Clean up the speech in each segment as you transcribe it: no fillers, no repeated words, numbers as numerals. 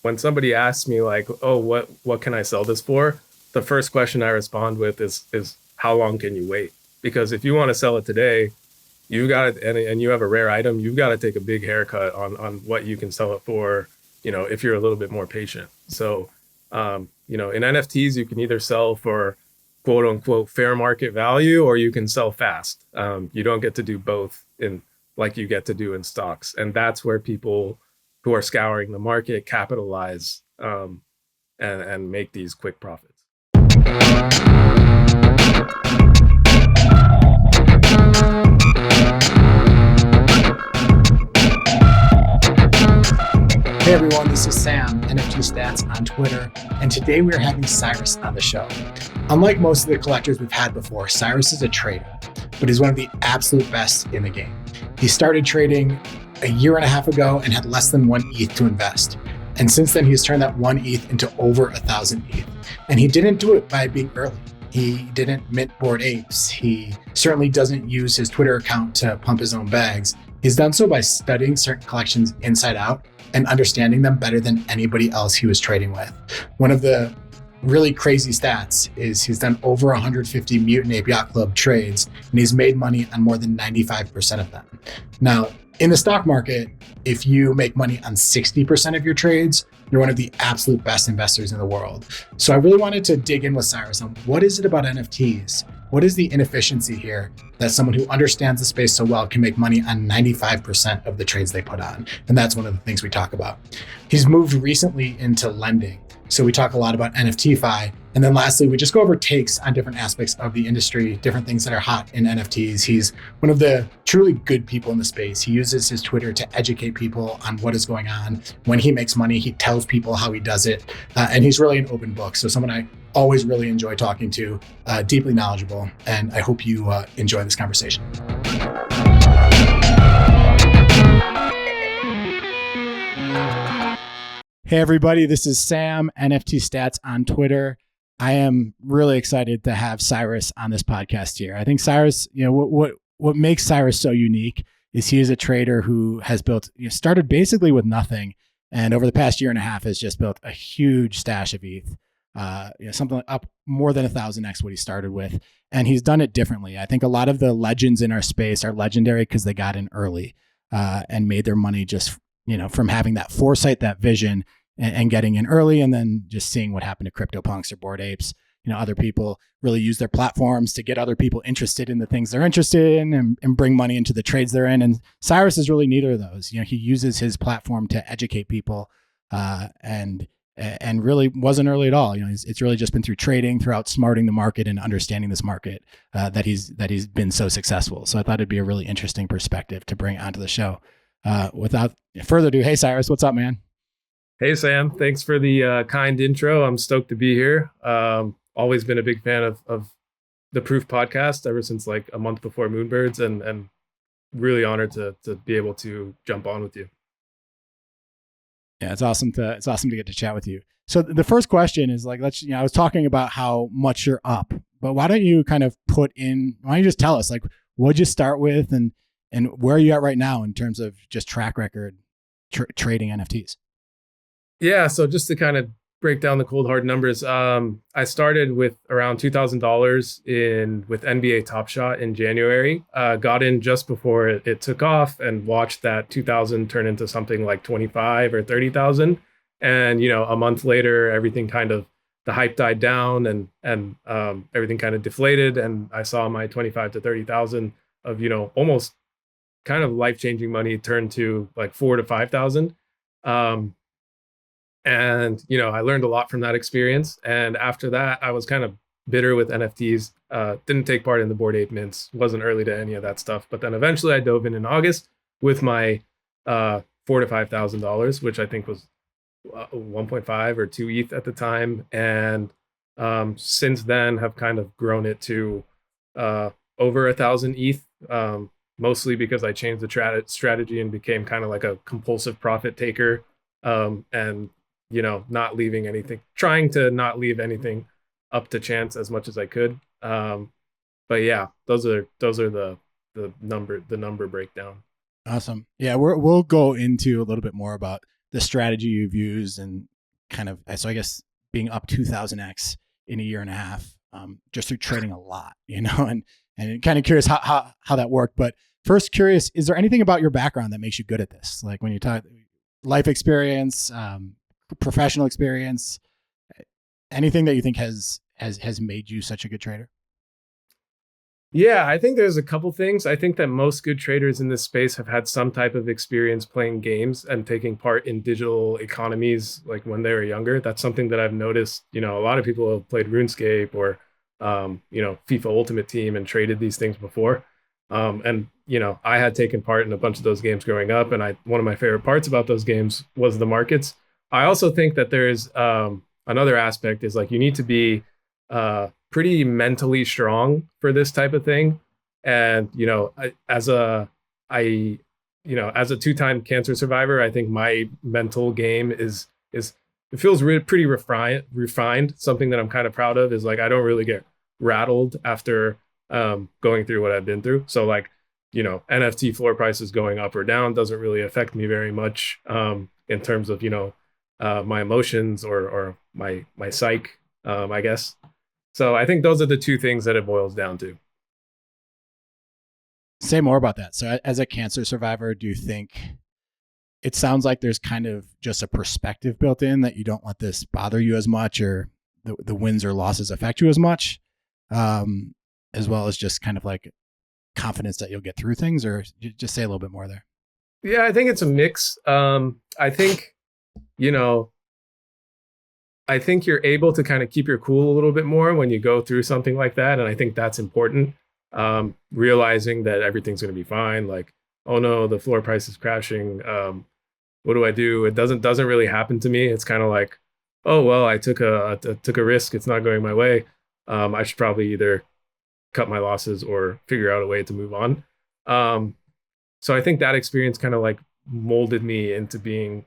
when somebody asks me like, oh, what can I sell this for? The first question I respond with is how long can you wait? Because if you want to sell it today, you got it, and you have a rare item, you've got to take a big haircut on what you can sell it for, if you're a little bit more patient. So, in NFTs, you can either sell for quote unquote fair market value, or you can sell fast. You don't get to do both in like you get to do in stocks. And that's where people who are scouring the market capitalize and make these quick profits. Hey everyone, this is Sam, NFT Stats on Twitter, and today we are having Cyrus on the show. Unlike most of the collectors we've had before, Cyrus is a trader, but he's one of the absolute best in the game. He started trading a year and a half ago and had less than 1 ETH to invest. And since then, he's turned that 1 ETH into over 1,000 ETH. And he didn't do it by being early. He didn't mint Bored Apes. He certainly doesn't use his Twitter account to pump his own bags. He's done so by studying certain collections inside out and understanding them better than anybody else he was trading with. One of the really crazy stats is he's done over 150 Mutant Ape Yacht Club trades, and he's made money on more than 95% of them. Now, in the stock market, if you make money on 60% of your trades, you're one of the absolute best investors in the world. So I really wanted to dig in with Cyrus on what is it about NFTs? What is the inefficiency here that someone who understands the space so well can make money on 95% of the trades they put on? And that's one of the things we talk about. He's moved recently into lending. So we talk a lot about NFTFi. And then lastly, we just go over takes on different aspects of the industry, different things that are hot in NFTs. He's one of the truly good people in the space. He uses his Twitter to educate people on what is going on. When he makes money, he tells people how he does it. And he's really an open book. So someone I always really enjoy talking to, deeply knowledgeable. And I hope you enjoy this conversation. Hey everybody, this is Sam, NFT Stats on Twitter. I am really excited to have Cyrus on this podcast here. I think Cyrus, what makes Cyrus so unique is he is a trader who has built, started basically with nothing, and over the past year and a half has just built a huge stash of ETH. Something up more than 1,000x what he started with, and he's done it differently. I think a lot of the legends in our space are legendary because they got in early and made their money just from having that foresight, that vision, and getting in early, and then just seeing what happened to CryptoPunks or Bored Apes. Other people really use their platforms to get other people interested in the things they're interested in and bring money into the trades they're in. And Cyrus is really neither of those. He uses his platform to educate people and really wasn't early at all. It's really just been through trading, through outsmarting the market and understanding this market that he's been so successful. So I thought it'd be a really interesting perspective to bring onto the show. Without further ado, hey Cyrus, what's up, man? Hey, Sam. Thanks for the kind intro. I'm stoked to be here. Always been a big fan of the Proof podcast ever since like a month before Moonbirds, and really honored to be able to jump on with you. Yeah, it's awesome to get to chat with you. So the first question is like, I was talking about how much you're up, but why don't you kind of why don't you just tell us like, what'd you start with and where are you at right now in terms of just track record trading NFTs? Yeah, so just to kind of break down the cold hard numbers, I started with around $2,000 with NBA Top Shot in January. Got in just before it took off and watched that 2,000 turn into something like 25 or 30,000. And a month later, everything kind of the hype died down and everything kind of deflated, and I saw my 25 to 30,000 of almost kind of life-changing money turn to like 4,000 to 5,000. And, I learned a lot from that experience. And after that, I was kind of bitter with NFTs, didn't take part in the Bored Ape mints, wasn't early to any of that stuff. But then eventually I dove in August with my $4,000 to $5,000, which I think was 1.5 or 2 ETH at the time. And since then have kind of grown it to over 1,000 ETH, mostly because I changed the strategy and became kind of like a compulsive profit taker. And not leaving anything, trying to not leave anything up to chance as much as I could. But yeah, those are the number breakdown. Awesome. Yeah, we'll go into a little bit more about the strategy you've used and kind of, so I guess being up 2000x in a year and a half, just through trading a lot, and kind of curious how that worked. But first, curious, is there anything about your background that makes you good at this? Like when you talk life experience, professional experience, anything that you think has made you such a good trader? Yeah, I think there's a couple things. I think that most good traders in this space have had some type of experience playing games and taking part in digital economies like when they were younger. That's something that I've noticed. A lot of people have played RuneScape or FIFA Ultimate Team and traded these things before. And I had taken part in a bunch of those games growing up, and one of my favorite parts about those games was the markets. I also think that there's another aspect is like you need to be pretty mentally strong for this type of thing. And as a two-time cancer survivor, I think my mental game is it feels pretty refined. Something that I'm kind of proud of is like I don't really get rattled after going through what I've been through. So like NFT floor prices going up or down doesn't really affect me very much in terms of my emotions or my psyche, I guess. So I think those are the two things that it boils down to. Say more about that. So as a cancer survivor, do you think it sounds like there's kind of just a perspective built in that you don't let this bother you as much, or the wins or losses affect you as much, as well as just kind of like confidence that you'll get through things? Or just say a little bit more there. Yeah, I think it's a mix. I think, I think you're able to kind of keep your cool a little bit more when you go through something like that. And I think that's important. Realizing that everything's going to be fine. Like, oh no, the floor price is crashing. What do I do? It doesn't really happen to me. It's kind of like, oh, well, I took a risk. It's not going my way. I should probably either cut my losses or figure out a way to move on. So I think that experience kind of like molded me into being,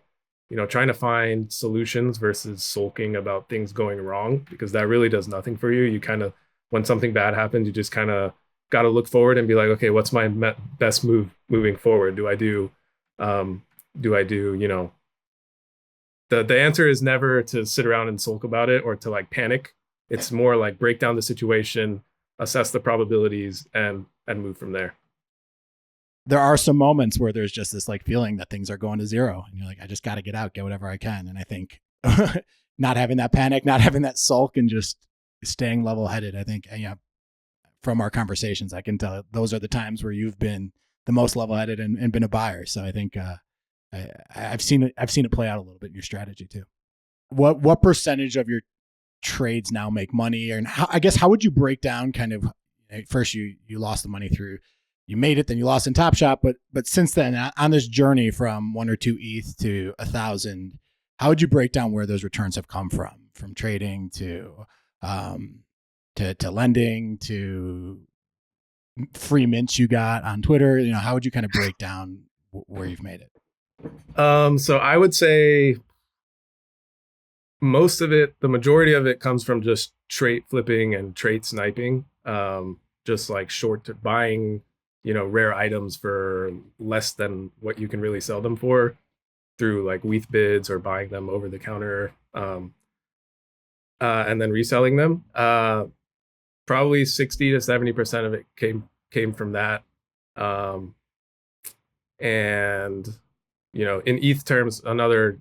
trying to find solutions versus sulking about things going wrong, because that really does nothing for you. You kind of, when something bad happens, you just kind of got to look forward and be like, okay, what's my best move moving forward? The answer is never to sit around and sulk about it or to like panic. It's more like break down the situation, assess the probabilities, and move from there. There are some moments where there's just this like feeling that things are going to zero and you're like, I just got to get out, get whatever I can. And I think not having that panic, not having that sulk, and just staying level headed, I think, from our conversations, I can tell those are the times where you've been the most level headed and been a buyer. So I think I've seen it play out a little bit in your strategy too. What percentage of your trades now make money? And how would you break down kind of, first you lost the money through, you made it, then you lost in Top Shot, but since then on this journey from 1 or 2 ETH to 1,000, how would you break down where those returns have come from trading to lending to free mints you got on Twitter? How would you kind of break down where you've made it? So I would say most of it, the majority of it comes from just trait flipping and trait sniping. Just like short buying, rare items for less than what you can really sell them for through like WETH bids or buying them over the counter, and then reselling them. Probably 60 to 70% of it came from that. And, in ETH terms, another,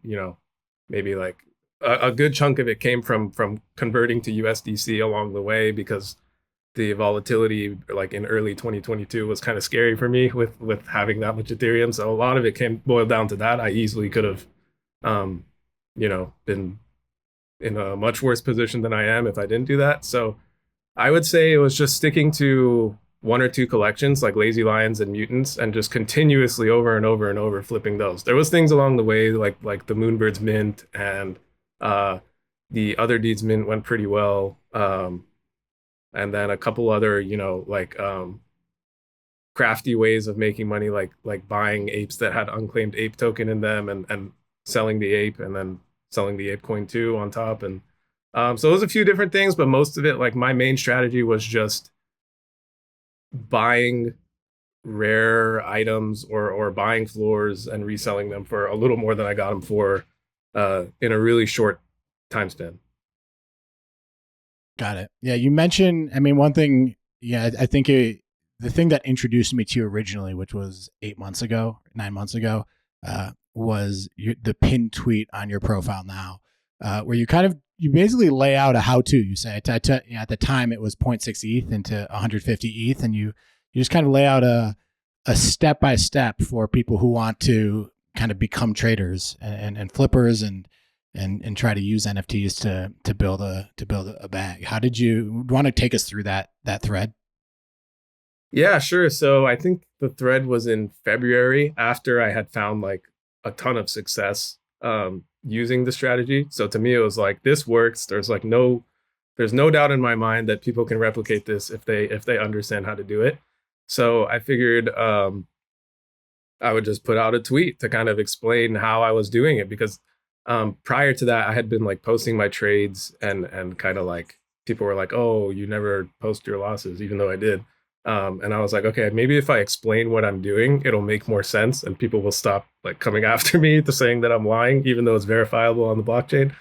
maybe like a good chunk of it came from converting to USDC along the way, because the volatility like in early 2022 was kind of scary for me with having that much Ethereum. So a lot of it boiled down to that. I easily could have, been in a much worse position than I am if I didn't do that. So I would say it was just sticking to 1 or 2 collections like Lazy Lions and Mutants and just continuously over and over and over flipping those. There was things along the way like the Moonbirds mint and the Otherdeeds mint went pretty well. And then a couple other, crafty ways of making money, like buying apes that had unclaimed ape token in them and selling the ape and then selling the ape coin too on top. And so it was a few different things, but most of it, like my main strategy was just buying rare items or buying floors and reselling them for a little more than I got them for in a really short time span. Got it. Yeah, you mentioned, I mean, one thing, yeah, I think the thing that introduced me to you originally, which was 8 months ago, 9 months ago, was the pinned tweet on your profile now, where you basically lay out a how-to. You say, at the time it was 0.6 ETH into 150 ETH, and you just kind of lay out a step-by-step for people who want to kind of become traders and flippers and try to use NFTs to build a bag. How did you want to take us through that thread? Yeah, sure. So I think the thread was in February after I had found like a ton of success using the strategy. So to me, it was like, this works. There's no doubt in my mind that people can replicate this if they understand how to do it. So I figured I would just put out a tweet to kind of explain how I was doing it, because prior to that, I had been like posting my trades and kind of like people were like, "Oh, you never post your losses," even though I did. And I was like, okay, maybe if I explain what I'm doing, it'll make more sense, and people will stop like coming after me to saying that I'm lying, even though it's verifiable on the blockchain.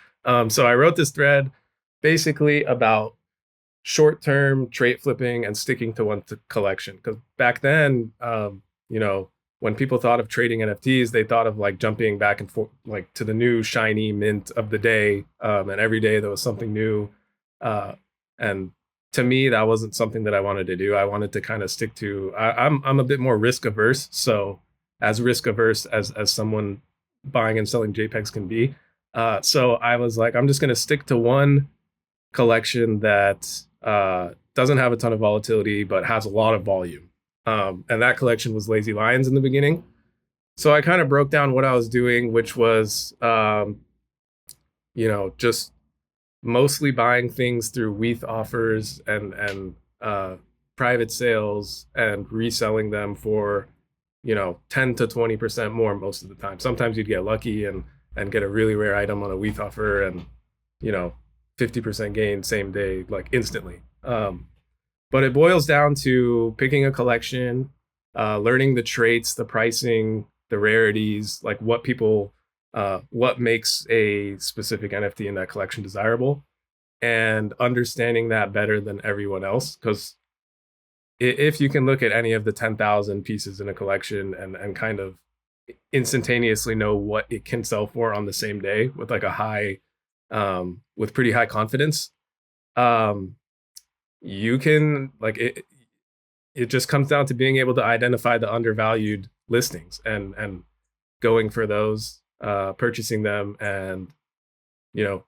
So I wrote this thread basically about short-term trait flipping and sticking to one collection. Because back then, when people thought of trading NFTs, they thought of like jumping back and forth, like to the new shiny mint of the day. And every day there was something new. And to me, that wasn't something that I wanted to do. I wanted to kind of stick to, I'm a bit more risk averse. So as risk averse as someone buying and selling JPEGs can be. So I was like, I'm just going to stick to one collection that doesn't have a ton of volatility, but has a lot of volume. And that collection was Lazy Lions in the beginning. So I kind of broke down what I was doing, which was, just mostly buying things through WETH offers and private sales and reselling them for, 10 to 20% more most of the time. Sometimes you'd get lucky and get a really rare item on a WETH offer and, 50% gain same day, like instantly. But it boils down to picking a collection, learning the traits, the pricing, the rarities, like what makes a specific NFT in that collection desirable, and understanding that better than everyone else. Because if you can look at any of the 10,000 pieces in a collection and kind of instantaneously know what it can sell for on the same day with like with pretty high confidence, you can like it just comes down to being able to identify the undervalued listings and going for those, purchasing them, and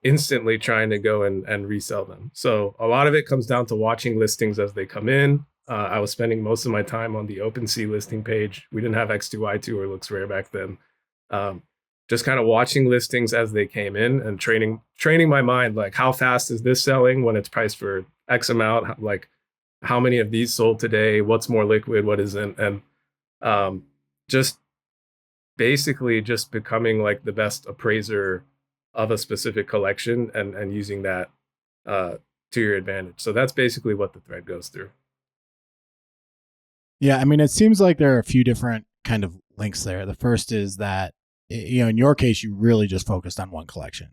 instantly trying to go and resell them. So a lot of it comes down to watching listings as they come in. I was spending most of my time on the OpenSea listing page. We didn't have X2Y2 or Looks Rare back then. Just kind of watching listings as they came in and training my mind, like how fast is this selling when it's priced for X amount, like how many of these sold today, what's more liquid, what isn't, and just basically just becoming like the best appraiser of a specific collection and using that to your advantage. So that's basically what the thread goes through. Yeah, I mean, it seems like there are a few different kind of links there. The first is that, in your case, you really just focused on one collection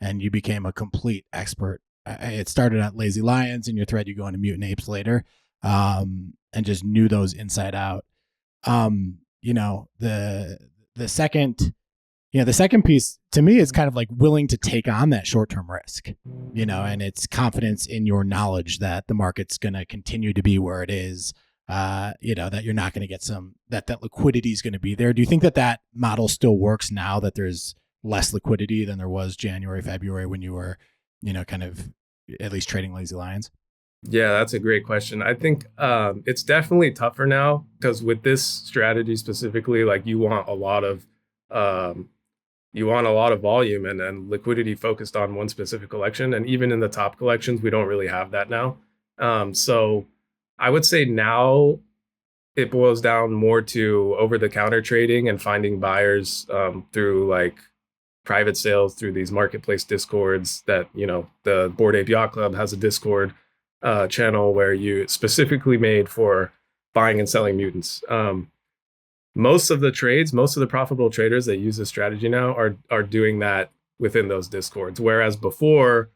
and you became a complete expert. It started at Lazy Lions. In your thread, you go into Mutant Apes later, and just knew those inside out. The second piece to me is kind of like willing to take on that short-term risk, and it's confidence in your knowledge that the market's going to continue to be where it is, that you're not going to get that liquidity is going to be there. Do you think that model still works now that there's less liquidity than there was January, February when you were, kind of at least trading Lazy Lions? Yeah, that's a great question. I think it's definitely tougher now because with this strategy specifically, like you want a lot of volume and liquidity focused on one specific collection. And even in the top collections, we don't really have that now. So I would say now it boils down more to over-the-counter trading and finding buyers through like private sales through these marketplace discords that, the Bored Ape Yacht Club has a Discord channel where you specifically made for buying and selling mutants. Most of the profitable traders that use this strategy now are doing that within those discords. Whereas before,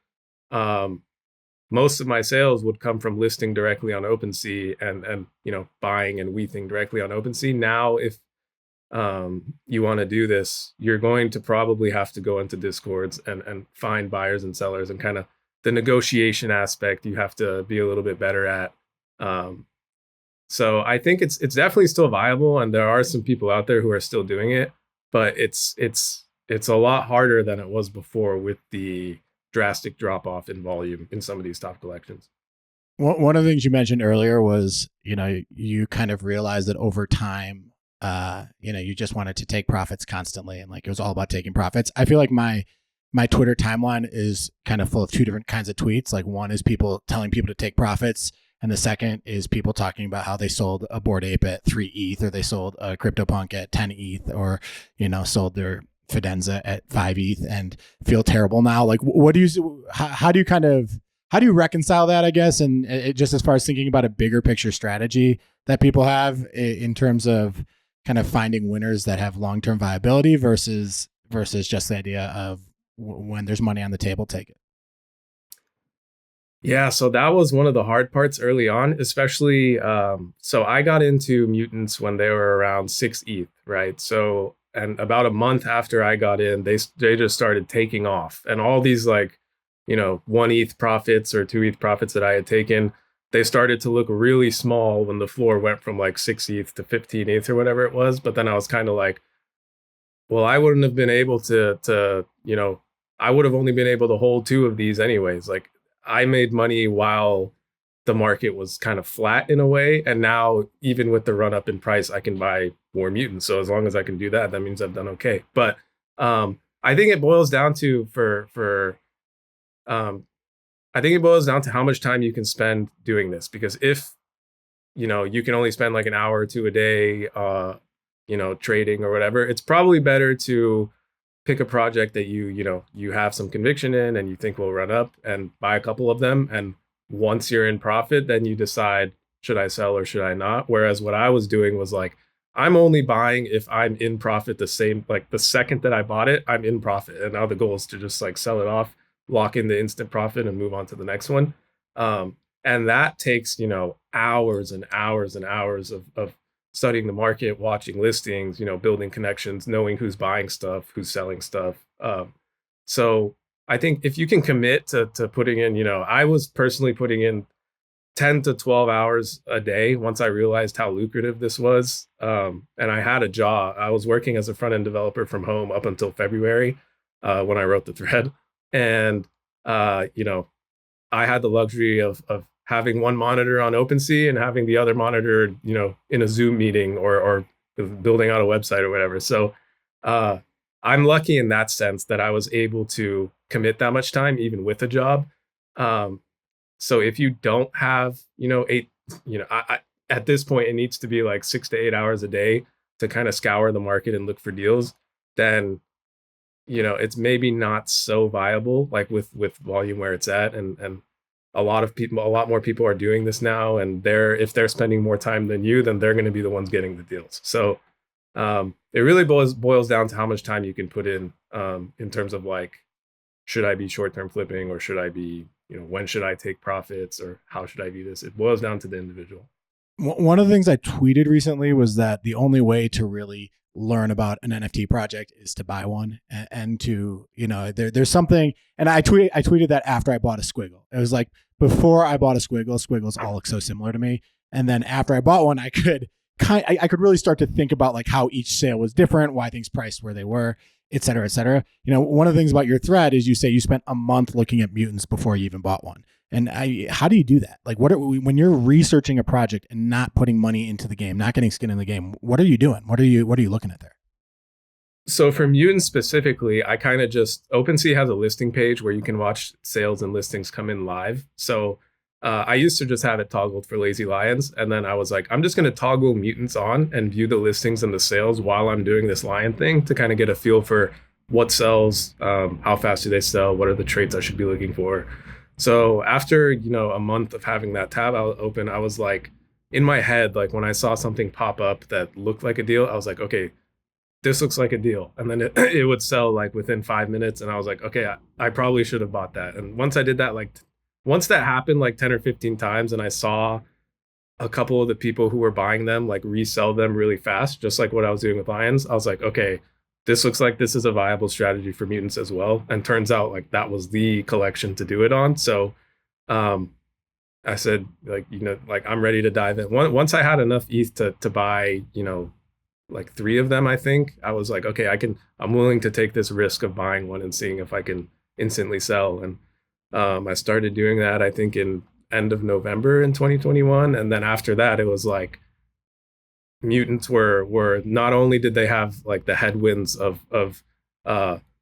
most of my sales would come from listing directly on OpenSea and buying and weething directly on OpenSea. Now, if you want to do this, you're going to probably have to go into discords and find buyers and sellers, and kind of the negotiation aspect you have to be a little bit better at. So I think it's definitely still viable, and there are some people out there who are still doing it, but it's a lot harder than it was before with the drastic drop off in volume in some of these top collections. One of the things you mentioned earlier was, you kind of realized that over time, you just wanted to take profits constantly, and like it was all about taking profits. I feel like my Twitter timeline is kind of full of two different kinds of tweets. Like one is people telling people to take profits, and the second is people talking about how they sold a Bored Ape at 3 ETH, or they sold a CryptoPunk at 10 ETH, or sold their Fidenza at 5 ETH and feel terrible now. Like, what do you? How do you reconcile that, I guess, and just as far as thinking about a bigger picture strategy that people have in terms of kind of finding winners that have long-term viability versus just the idea of when there's money on the table, take it. Yeah, so that was one of the hard parts early on, especially. So I got into mutants when they were around 6 ETH, right? So, and about a month after I got in, they just started taking off, and all these 1 ETH profits or 2 ETH profits that I had taken, they started to look really small when the floor went from 6 ETH to 15 ETH or whatever it was. But then I was kind of like, well, I wouldn't have been able to I would have only been able to hold 2 of these anyways. Like, I made money while the market was kind of flat in a way. And now, even with the run up in price, I can buy more mutants. So as long as I can do that, that means I've done okay. But I think it boils down to I think it boils down to how much time you can spend doing this. Because if you can only spend like an hour or two a day trading or whatever, it's probably better to pick a project that you have some conviction in and you think will run up, and buy a couple of them. And once you're in profit, then you decide, should I sell or should I not? Whereas what I was doing was like, I'm only buying if I'm in profit the second that I bought it, I'm in profit. And now the goal is to just sell it off, lock in the instant profit, and move on to the next one. And that takes, hours and hours and hours of studying the market, watching listings, building connections, knowing who's buying stuff, who's selling stuff. So I think if you can commit to putting in, I was personally putting in 10 to 12 hours a day once I realized how lucrative this was. And I had a job. I was working as a front-end developer from home up until February when I wrote the thread. And, I had the luxury of having one monitor on OpenSea and having the other monitor, in a Zoom meeting or building out a website or whatever. So I'm lucky in that sense that I was able to commit that much time, even with a job. So if you don't have, at this point, it needs to be 6 to 8 hours a day to kind of scour the market and look for deals, then, it's maybe not so viable, with volume where it's at. And a lot more people are doing this now, and if they're spending more time than you, then they're going to be the ones getting the deals. So it really boils down to how much time you can put in terms of should I be short-term flipping, or should I be, when should I take profits, or how should I view this? It boils down to the individual. One of the things I tweeted recently was that the only way to really learn about an NFT project is to buy one, and to, there's something, and I tweeted that after I bought a Squiggle. It was like, before I bought a Squiggles all look so similar to me. And then after I bought one, I could really start to think about how each sale was different, why things priced where they were, et cetera, et cetera. One of the things about your thread is you say you spent a month looking at mutants before you even bought one. And how do you do that? When you're researching a project and not putting money into the game, not getting skin in the game, what are you doing? What are you looking at there? So for mutants specifically, I kind of OpenSea has a listing page where you can watch sales and listings come in live. So I used to just have it toggled for Lazy Lions. And then I was like, I'm just going to toggle mutants on and view the listings and the sales while I'm doing this lion thing, to kind of get a feel for what sells, how fast do they sell, what are the traits I should be looking for. So after, a month of having that tab open, I was like, in my head, when I saw something pop up that looked like a deal, I was like, okay, this looks like a deal. And then it would sell like within 5 minutes. And I was like, okay, I probably should have bought that. And once I did that, like once that happened like 10 or 15 times, and I saw a couple of the people who were buying them like resell them really fast, just like what I was doing with Lions, I was like, okay, this looks like this is a viable strategy for mutants as well. And turns out like that was the collection to do it on. So I said, like, like I'm ready to dive in. Once I had enough ETH to buy, like 3 of them, I think I was like, okay, I'm willing to take this risk of buying one and seeing if I can instantly sell. And I started doing that, I think, in end of November in 2021. And then after that, it was like mutants were not only did they have like the headwinds of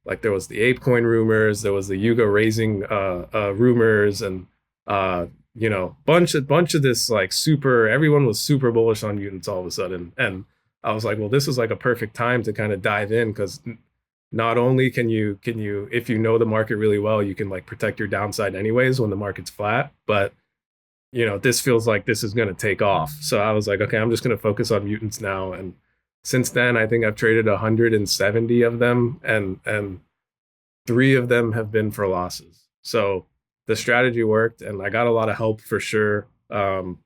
like there was the ApeCoin rumors, there was the Yuga raising rumors, and bunch of this like everyone was super bullish on mutants all of a sudden. And I was like, well, this is like a perfect time to kind of dive in, because not only can you if you know the market really well, you can like protect your downside anyways when the market's flat, but this feels like this is going to take off. So I was like, okay, I'm just going to focus on mutants now. And since then, I think I've traded 170 of them, and 3 of them have been for losses. So the strategy worked, and I got a lot of help for sure from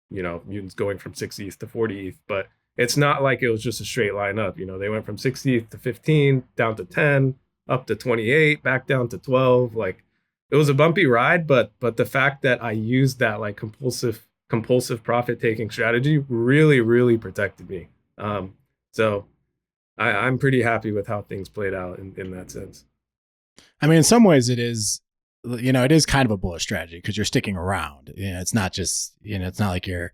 mutants going from 6 ETH to 40 ETH. But it's not like it was just a straight line up. They went from 6 ETH to 15, down to 10, up to 28, back down to 12. Like, it was a bumpy ride, but the fact that I used that like compulsive profit taking strategy really, really protected me. So I'm pretty happy with how things played out in that sense. I mean, in some ways it is, it is kind of a bullish strategy because you're sticking around. It's not just, it's not like you're,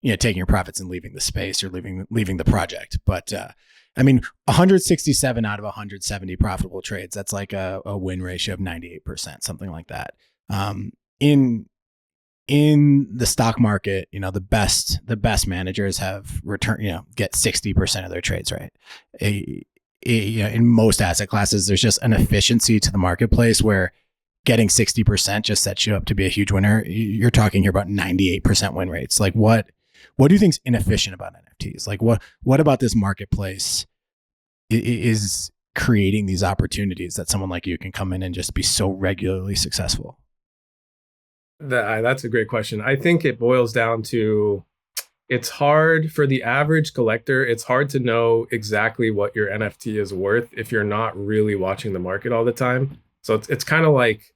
taking your profits and leaving the space or leaving the project. But I mean, 167 out of 170 profitable trades, that's like a win ratio of 98%, something like that. In the stock market, the best managers have get 60% of their trades right. In most asset classes, there's just an efficiency to the marketplace where getting 60% just sets you up to be a huge winner. You're talking here about 98% win rates. Like, what do you think is inefficient about NFTs? Like, what about this marketplace is creating these opportunities that someone like you can come in and just be so regularly successful? That's a great question. I think it boils down to, it's hard for the average collector. It's hard to know exactly what your NFT is worth if you're not really watching the market all the time. So it's kind of like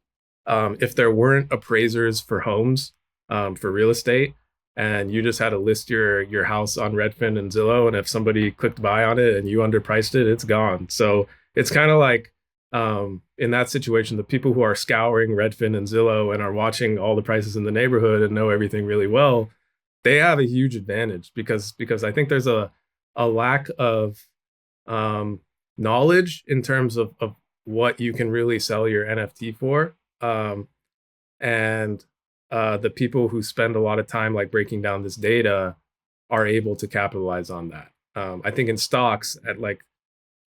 if there weren't appraisers for homes, for real estate, and you just had to list your house on Redfin and Zillow, and if somebody clicked buy on it and you underpriced it, it's gone. So it's kind of like in that situation, the people who are scouring Redfin and Zillow and are watching all the prices in the neighborhood and know everything really well, they have a huge advantage because I think there's a lack of knowledge in terms of what you can really sell your NFT for. And the people who spend a lot of time like breaking down this data are able to capitalize on that. I think in stocks,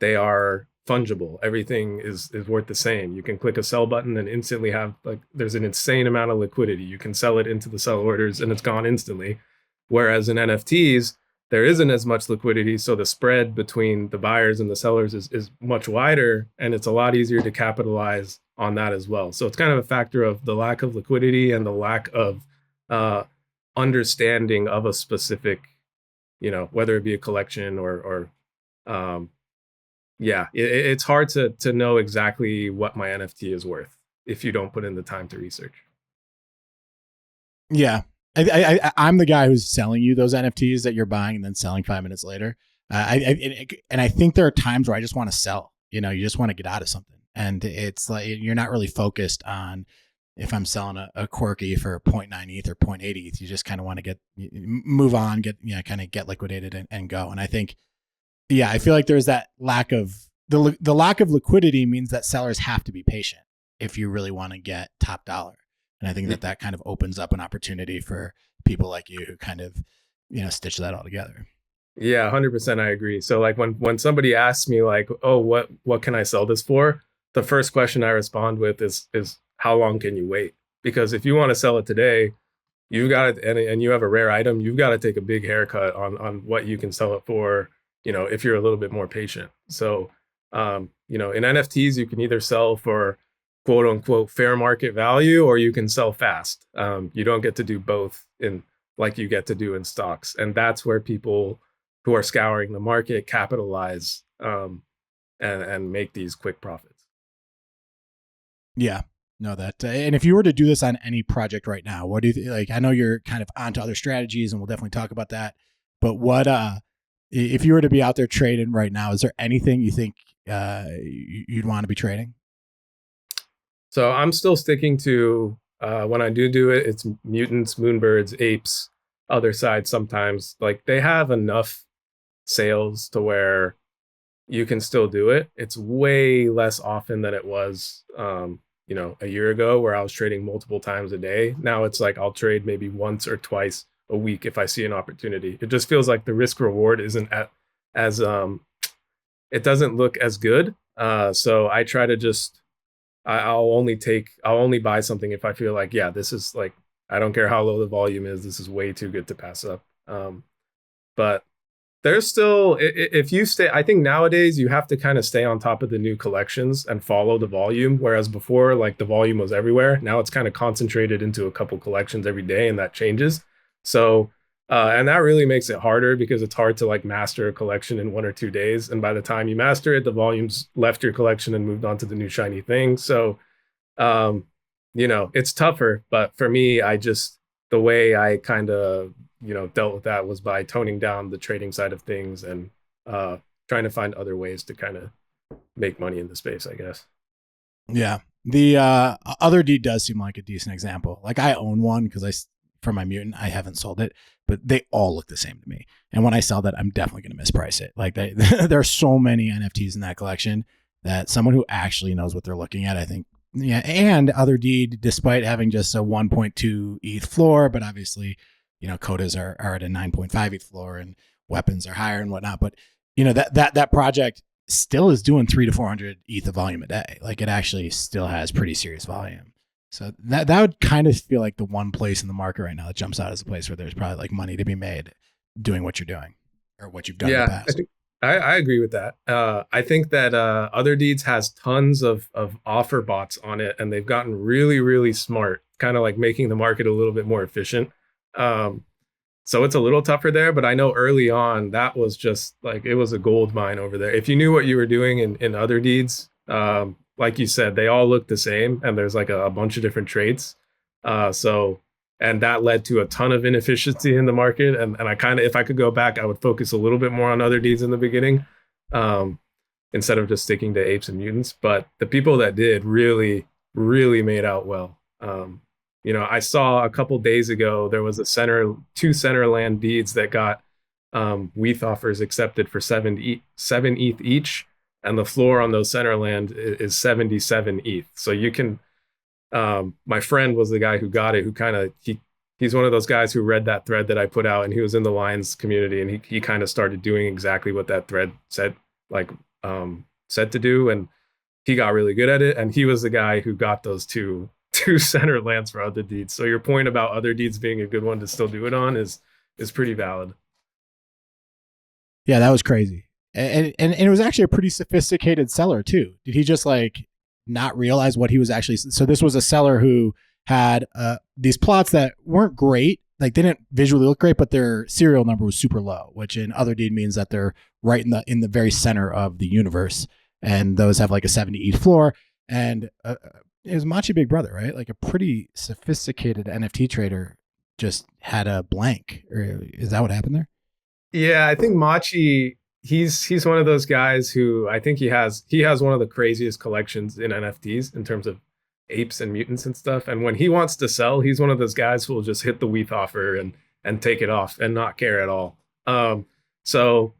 they are fungible. Everything is worth the same. You can click a sell button and instantly have there's an insane amount of liquidity. You can sell it into the sell orders and it's gone instantly. Whereas in NFTs, there isn't as much liquidity. So the spread between the buyers and the sellers is much wider, and it's a lot easier to capitalize on that as well. So it's kind of a factor of the lack of liquidity and the lack of understanding of a specific, whether it be a collection or it's hard to know exactly what my NFT is worth if you don't put in the time to research. Yeah. I'm the guy who's selling you those NFTs that you're buying and then selling 5 minutes later. And I think there are times where I just want to sell, you just want to get out of something. And it's like, you're not really focused on if I'm selling a quirky for 0.9 ETH or 0.8 ETH, you just kind of want to move on, kind of get liquidated and go. And I think, I feel like there's that lack of the lack of liquidity means that sellers have to be patient if you really want to get top dollar. And I think that kind of opens up an opportunity for people like you who kind of, stitch that all together. Yeah, 100%. I agree. So like when somebody asks me like, oh, what can I sell this for? The first question I respond with is how long can you wait? Because if you want to sell it today, you've got it, and you have a rare item, you've got to take a big haircut on what you can sell it for if you're a little bit more patient. So, in NFTs, you can either sell for quote unquote fair market value, or you can sell fast. You don't get to do both in like you get to do in stocks. And that's where people who are scouring the market capitalize and make these quick profits. Yeah. No, that, and if you were to do this on any project right now, what do you like? I know you're kind of onto other strategies and we'll definitely talk about that. But what, if you were to be out there trading right now, is there anything you think you'd want to be trading? So I'm still sticking to when I do it, it's mutants, moonbirds, apes, other sides sometimes. Like they have enough sales to where you can still do it. It's way less often than it was, a year ago where I was trading multiple times a day. Now it's like I'll trade maybe once or twice a week if I see an opportunity. It just feels like the risk reward isn't as it doesn't look as good. So I try to just I'll only buy something if I feel like, yeah, this is like, I don't care how low the volume is, this is way too good to pass up. But there's still, if you stay, I think nowadays you have to kind of stay on top of the new collections and follow the volume. Whereas before, like the volume was everywhere. Now it's kind of concentrated into a couple collections every day, and that changes. So, and that really makes it harder because it's hard to like master a collection in 1 or 2 days. And by the time you master it, the volume's left your collection and moved on to the new shiny thing. So, it's tougher. But for me, the way I kind of, dealt with that was by toning down the trading side of things and trying to find other ways to kind of make money in the space, I guess. Yeah. The Otherdeed does seem like a decent example. Like I own one because for my mutant, I haven't sold it, but they all look the same to me. And when I sell that, I'm definitely going to misprice it. Like there are so many NFTs in that collection that someone who actually knows what they're looking at, I think, yeah. And Otherdeed, despite having just a 1.2 ETH floor, but obviously, quotas are at a 9.5 ETH floor and weapons are higher and whatnot. But that project still is doing 300 to 400 ETH of volume a day. Like it actually still has pretty serious volume. So that would kind of feel like the one place in the market right now that jumps out as a place where there's probably like money to be made doing what you're doing or what you've done in the past. I agree with that. I think that Otherdeeds has tons of offer bots on it, and they've gotten really, really smart, kind of like making the market a little bit more efficient. So it's a little tougher there, but I know early on that was just like, it was a gold mine over there. If you knew what you were doing in Otherdeeds, like you said, they all look the same and there's like a bunch of different traits. And that led to a ton of inefficiency in the market. And I kind of, if I could go back, I would focus a little bit more on Otherdeeds in the beginning, instead of just sticking to apes and mutants. But the people that did really, really made out well. I saw a couple days ago, there was two center land deeds that got WETH offers accepted for 7 ETH each. And the floor on those center land is 77 ETH. So you can, my friend was the guy who got it, who kind of, he's one of those guys who read that thread that I put out, and he was in the Lions community, and he kind of started doing exactly what that thread said to do. And he got really good at it. And he was the guy who got those two center lands for Otherdeeds. So your point about Otherdeeds being a good one to still do it on is pretty valid. Yeah, that was crazy. And it was actually a pretty sophisticated seller too. Did he just like not realize what he was actually? So this was a seller who had these plots that weren't great. Like they didn't visually look great, but their serial number was super low, which in Otherdeed means that they're right in the very center of the universe. And those have like a 70 ETH floor. And it was Machi Big Brother, right? Like a pretty sophisticated NFT trader just had a blank. Or is that what happened there? Yeah, I think Machi, he's one of those guys who I think he has one of the craziest collections in NFTs in terms of apes and mutants and stuff. And when he wants to sell, he's one of those guys who will just hit the WETH offer and take it off and not care at all. So,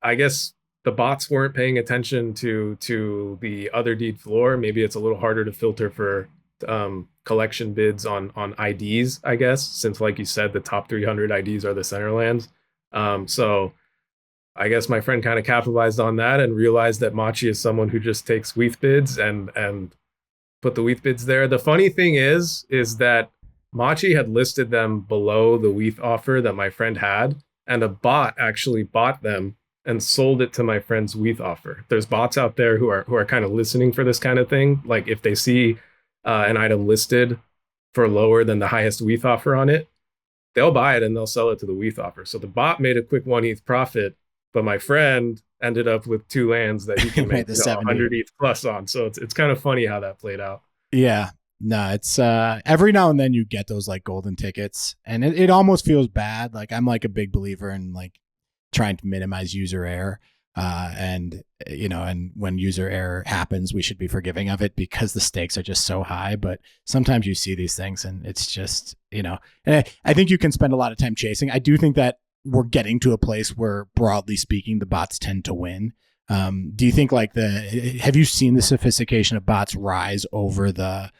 I guess the bots weren't paying attention to the Otherdeed floor. Maybe it's a little harder to filter for collection bids on IDs, I guess, since like you said, the top 300 IDs are the center lands. So I guess my friend kind of capitalized on that and realized that Machi is someone who just takes WETH bids and put the WETH bids there. The funny thing is that Machi had listed them below the WETH offer that my friend had, and a bot actually bought them and sold it to my friend's WETH offer. There's bots out there who are kind of listening for this kind of thing. Like if they see an item listed for lower than the highest WETH offer on it, they'll buy it and they'll sell it to the WETH offer. So the bot made a quick 1 ETH profit, but my friend ended up with 2 lands that he can make 100 ETH plus on. So it's kind of funny how that played out. Yeah. No, it's every now and then you get those like golden tickets, and it almost feels bad. Like I'm like a big believer in like trying to minimize user error. And when user error happens, we should be forgiving of it because the stakes are just so high. But sometimes you see these things and it's just, and I think you can spend a lot of time chasing. I do think that we're getting to a place where, broadly speaking, the bots tend to win. Do you think have you seen the sophistication of bots rise over the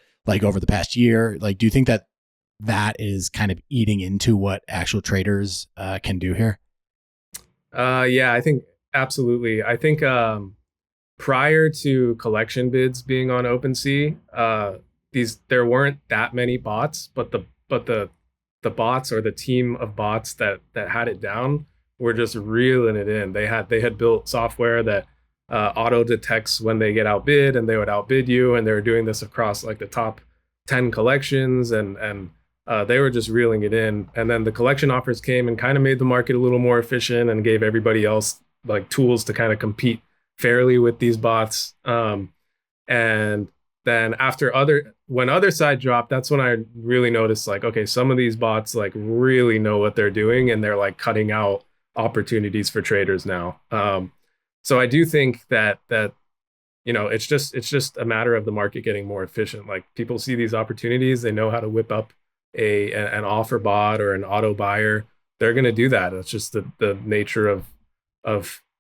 past year? Like, do you think that is kind of eating into what actual traders can do here? Yeah, I think absolutely. I think prior to collection bids being on OpenSea, there weren't that many bots, but the bots or the team of bots that had it down were just reeling it in. They had built software that auto detects when they get outbid, and they would outbid you, and they were doing this across like the top 10 collections, and they were just reeling it in. And then the collection offers came and kind of made the market a little more efficient and gave everybody else like tools to kind of compete fairly with these bots. And then when Otherside dropped, that's when I really noticed like, okay, some of these bots like really know what they're doing, and they're like cutting out opportunities for traders now. So I do think that it's just a matter of the market getting more efficient. Like people see these opportunities, they know how to whip up an offer bot or an auto buyer. They're going to do that. It's just the nature of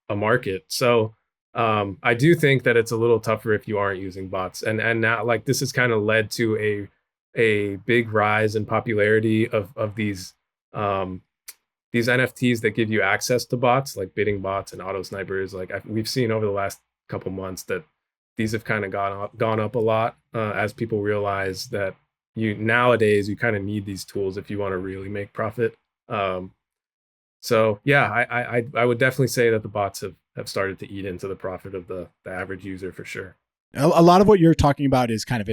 a market. So I do think that it's a little tougher if you aren't using bots. And now like this has kind of led to a big rise in popularity of these NFTs that give you access to bots, like bidding bots and auto snipers. Like we've seen over the last couple months that these have kind of gone up a lot as people realize that nowadays you kind of need these tools if you want to really make profit. So yeah, I would definitely say that the bots have started to eat into the profit of the average user for sure. A lot of what you're talking about is kind of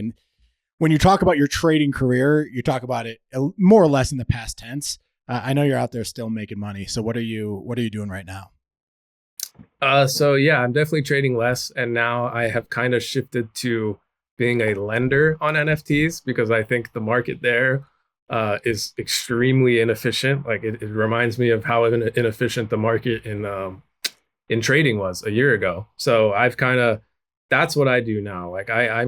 when you talk about your trading career, you talk about it more or less in the past tense. I know you're out there still making money. So what are you doing right now? So yeah, I'm definitely trading less, and now I have kind of shifted to being a lender on NFTs because I think the market there is extremely inefficient. Like it reminds me of how inefficient the market in trading was a year ago. So that's what I do now. Like I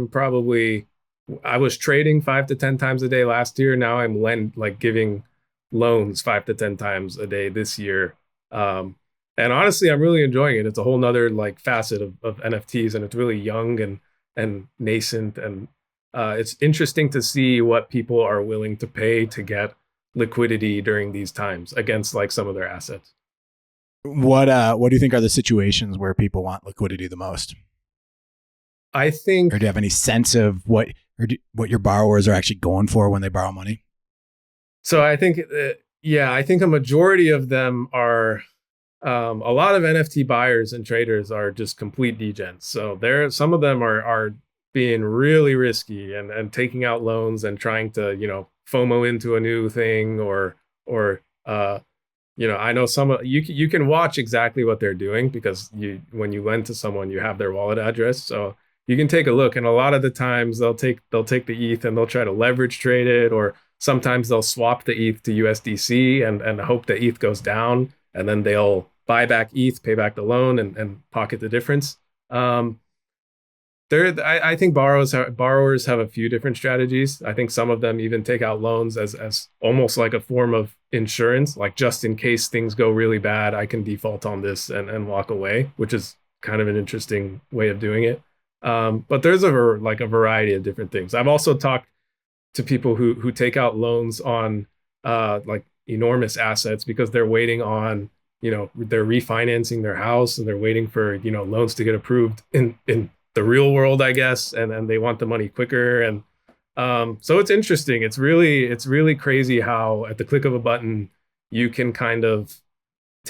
was trading 5 to 10 times a day last year. Now I'm giving loans 5 to 10 times a day this year. And honestly, I'm really enjoying it. It's a whole nother like facet of NFTs, and it's really young and nascent. And it's interesting to see what people are willing to pay to get liquidity during these times against like some of their assets. What do you think are the situations where people want liquidity the most? I think, or do you have any sense of what your borrowers are actually going for when they borrow money? So I think, I think a majority of them are, a lot of NFT buyers and traders are just complete degens. So some of them are being really risky and taking out loans and trying to, FOMO into a new thing or I know you can watch exactly what they're doing because when you lend to someone, you have their wallet address. So you can take a look, and a lot of the times they'll take the ETH and they'll try to leverage trade it, or sometimes they'll swap the ETH to USDC and hope the ETH goes down, and then they'll buy back ETH, pay back the loan, and pocket the difference. I think borrowers have a few different strategies. I think some of them even take out loans as almost like a form of insurance, like just in case things go really bad, I can default on this and walk away, which is kind of an interesting way of doing it. But there's a variety of different things. I've also talked to people who take out loans on like enormous assets because they're waiting on, they're refinancing their house and they're waiting for, loans to get approved in the real world, I guess, and they want the money quicker. And so it's interesting. It's really crazy how at the click of a button you can kind of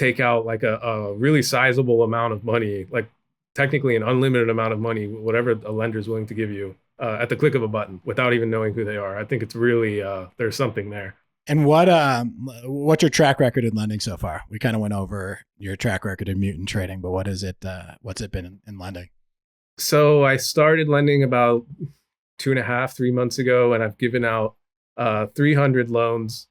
take out like a really sizable amount of money, like technically an unlimited amount of money, whatever a lender is willing to give you at the click of a button without even knowing who they are. I think it's really, there's something there. And what's your track record in lending so far? We kind of went over your track record in mutant trading, but what is it? What's it been in lending? So I started lending about 2.5, 3 months ago, and I've given out 300 loans.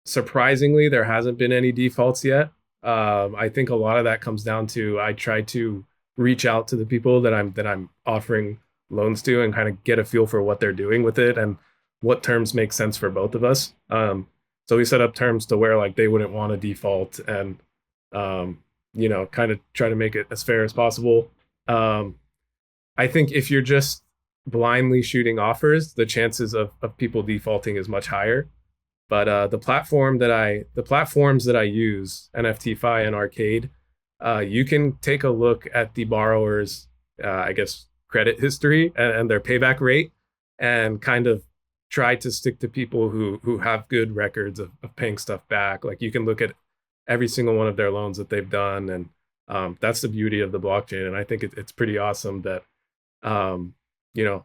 Surprisingly, there hasn't been any defaults yet. I think a lot of that comes down to I try to reach out to the people that I'm offering loans to and kind of get a feel for what they're doing with it and what terms make sense for both of us. So we set up terms to where like they wouldn't want a default and kind of try to make it as fair as possible. I think if you're just blindly shooting offers, the chances of people defaulting is much higher. But the platforms that I use, NFTFi and Arcade, you can take a look at the borrower's, credit history and their payback rate, and kind of try to stick to people who have good records of paying stuff back. Like you can look at every single one of their loans that they've done, and that's the beauty of the blockchain. And I think it's pretty awesome that a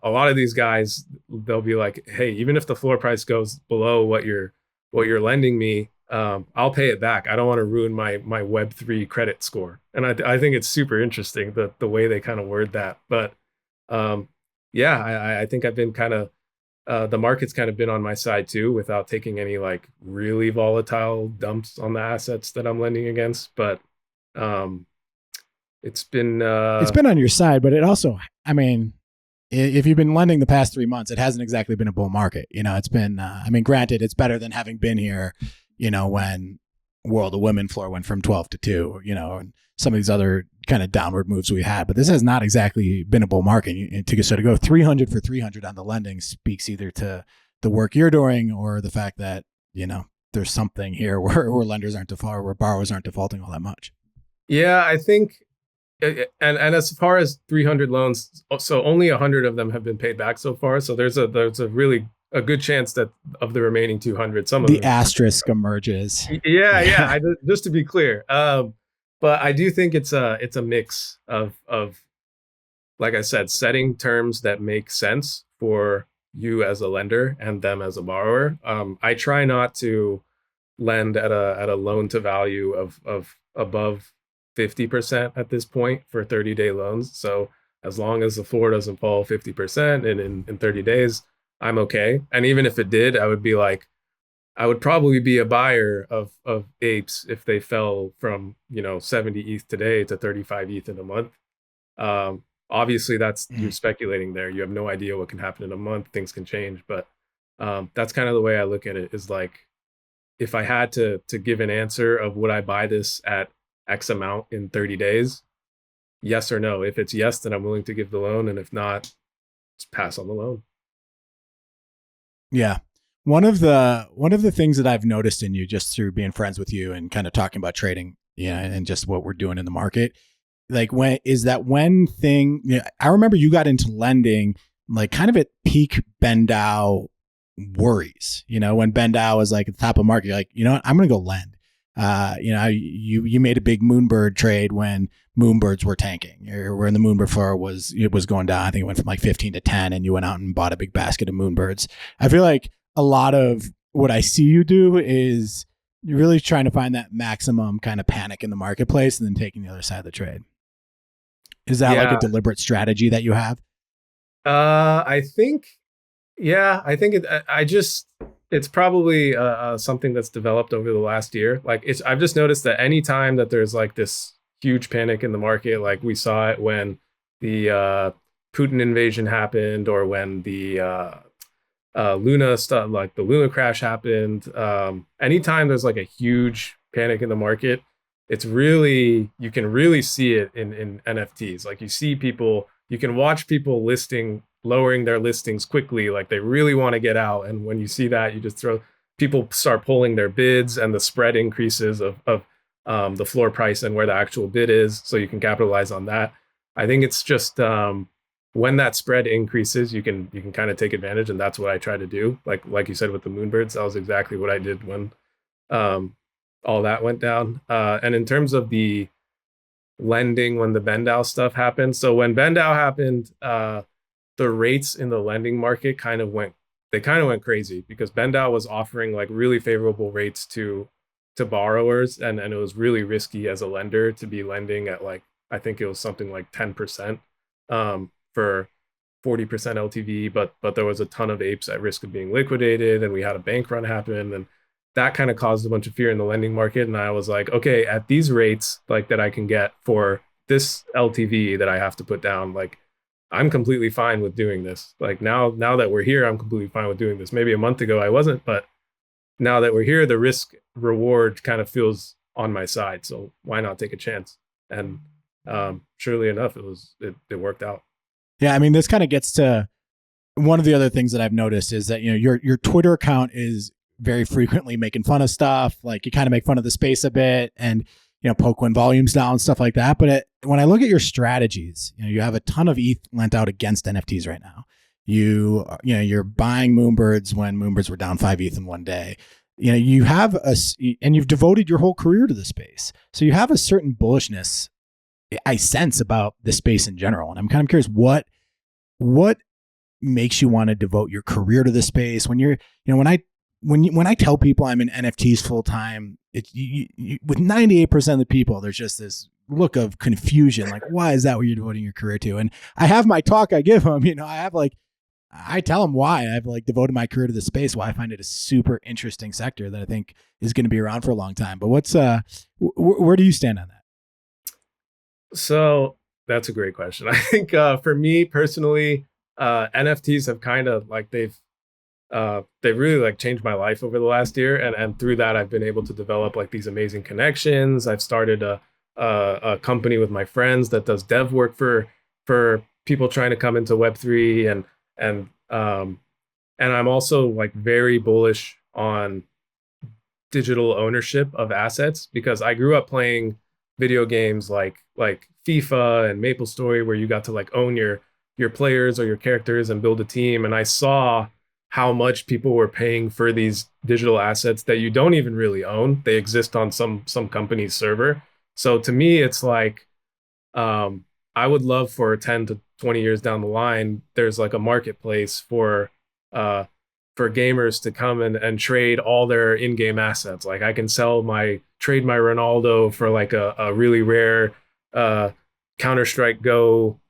lot of these guys, they'll be like, hey, even if the floor price goes below what you're lending me, I'll pay it back. I don't want to ruin my Web3 credit score. And I think it's super interesting the way they kind of word that. But I think I've been kind of the market's kind of been on my side too, without taking any like really volatile dumps on the assets that I'm lending against. But it's been on your side, but it also, I mean, if you've been lending the past 3 months, it hasn't exactly been a bull market. It's been, granted, it's better than having been here, when World of Women floor went from 12 to 2, and some of these other kind of downward moves we had. But this has not exactly been a bull market. To go 300 for 300 on the lending speaks either to the work you're doing or the fact that, there's something here where lenders aren't defaulting, where borrowers aren't defaulting all that much. Yeah, I think. And as far as 300 loans, so only 100 of them have been paid back so far. So there's a really a good chance that of the remaining 200, some of the them, asterisk emerges. Yeah. Just to be clear, but I do think it's a mix of like I said, setting terms that make sense for you as a lender and them as a borrower. I try not to lend at a loan to value of above 50% at this point for 30-day loans. So as long as the floor doesn't fall 50% and in 30 days, I'm okay. And even if it did, I would probably be a buyer of apes if they fell from 70 ETH today to 35 ETH in a month. Obviously that's you're speculating there. You have no idea what can happen in a month. Things can change, but that's kind of the way I look at it, is like, if I had to give an answer of would I buy this at X amount in 30 days, yes or no. If it's yes, then I'm willing to give the loan. And if not, just pass on the loan. Yeah. One of the things that I've noticed in you, just through being friends with you and kind of talking about trading, and just what we're doing in the market, like I remember you got into lending like kind of at peak Ben Dow worries, when Ben Dow was like at the top of the market, you're like, what, I'm going to go lend. You made a big Moonbird trade when Moonbirds were tanking, or when the Moonbird floor was going down. I think it went from like 15 to 10, and you went out and bought a big basket of Moonbirds. I feel like a lot of what I see you do is you're really trying to find that maximum kind of panic in the marketplace and then taking the other side of the trade. Is that like a deliberate strategy that you have? I think it's probably something that's developed over the last year. Like I've just noticed that anytime that there's like this huge panic in the market, like we saw it when the Putin invasion happened, or when the Luna stuff, like the Luna crash happened. Anytime there's like a huge panic in the market, you can really see it in NFTs. Like you can watch people lowering their listings quickly, like they really want to get out. And when you see that, people start pulling their bids, and the spread increases of the floor price and where the actual bid is, so you can capitalize on that. I think it's just when that spread increases, you can kind of take advantage, and that's what I try to do. Like you said with the Moonbirds, that was exactly what I did when all that went down. And in terms of the lending, when the Bendow stuff happened, so when Bendow happened, the rates in the lending market kind of went crazy because Bendow was offering like really favorable rates to borrowers, and it was really risky as a lender to be lending at like, I think it was something like 10% for 40% LTV, but there was a ton of apes at risk of being liquidated, and we had a bank run happen, and that kind of caused a bunch of fear in the lending market. And I was like, okay, at these rates like that I can get for this LTV that I have to put down, like I'm completely fine with doing this. Like now that we're here, I'm completely fine with doing this. Maybe a month ago I wasn't, but now that we're here, the risk reward kind of feels on my side. So why not take a chance? And surely enough, it worked out. Yeah, I mean, this kind of gets to one of the other things that I've noticed is that, you know, your Twitter account is very frequently making fun of stuff. Like you kind of make fun of the space a bit and, you know, poke when volume's down, stuff like that. But when I look at your strategies, you know, you have a ton of ETH lent out against NFTs right now. You're buying Moonbirds when Moonbirds were down 5 ETH in one day. You know, you have and you've devoted your whole career to the space. So you have a certain bullishness I sense about the space in general. And I'm kind of curious what makes you want to devote your career to the space when you're, you know, when I tell people I'm in NFTs full time, it's with 98% of the people, there's just this look of confusion. Like, why is that what you're devoting your career to? And I have my talk I give them, you know, I tell them why I've like devoted my career to the space, why I find it a super interesting sector that I think is going to be around for a long time. But where do you stand on that? So that's a great question. I think for me personally, NFTs have kind of like they've really like changed my life over the last year, and through that I've been able to develop like these amazing connections. I've started a company with my friends that does dev work for people trying to come into Web3, and I'm also like very bullish on digital ownership of assets because I grew up playing video games like FIFA and MapleStory, where you got to like own your players or your characters and build a team. And I saw how much people were paying for these digital assets that you don't even really own. They exist on some company's server. So to me, it's like I would love for 10 to 20 years down the line, there's like a marketplace for gamers to come and trade all their in-game assets. Like I can trade my Ronaldo for like a really rare Counter-Strike Go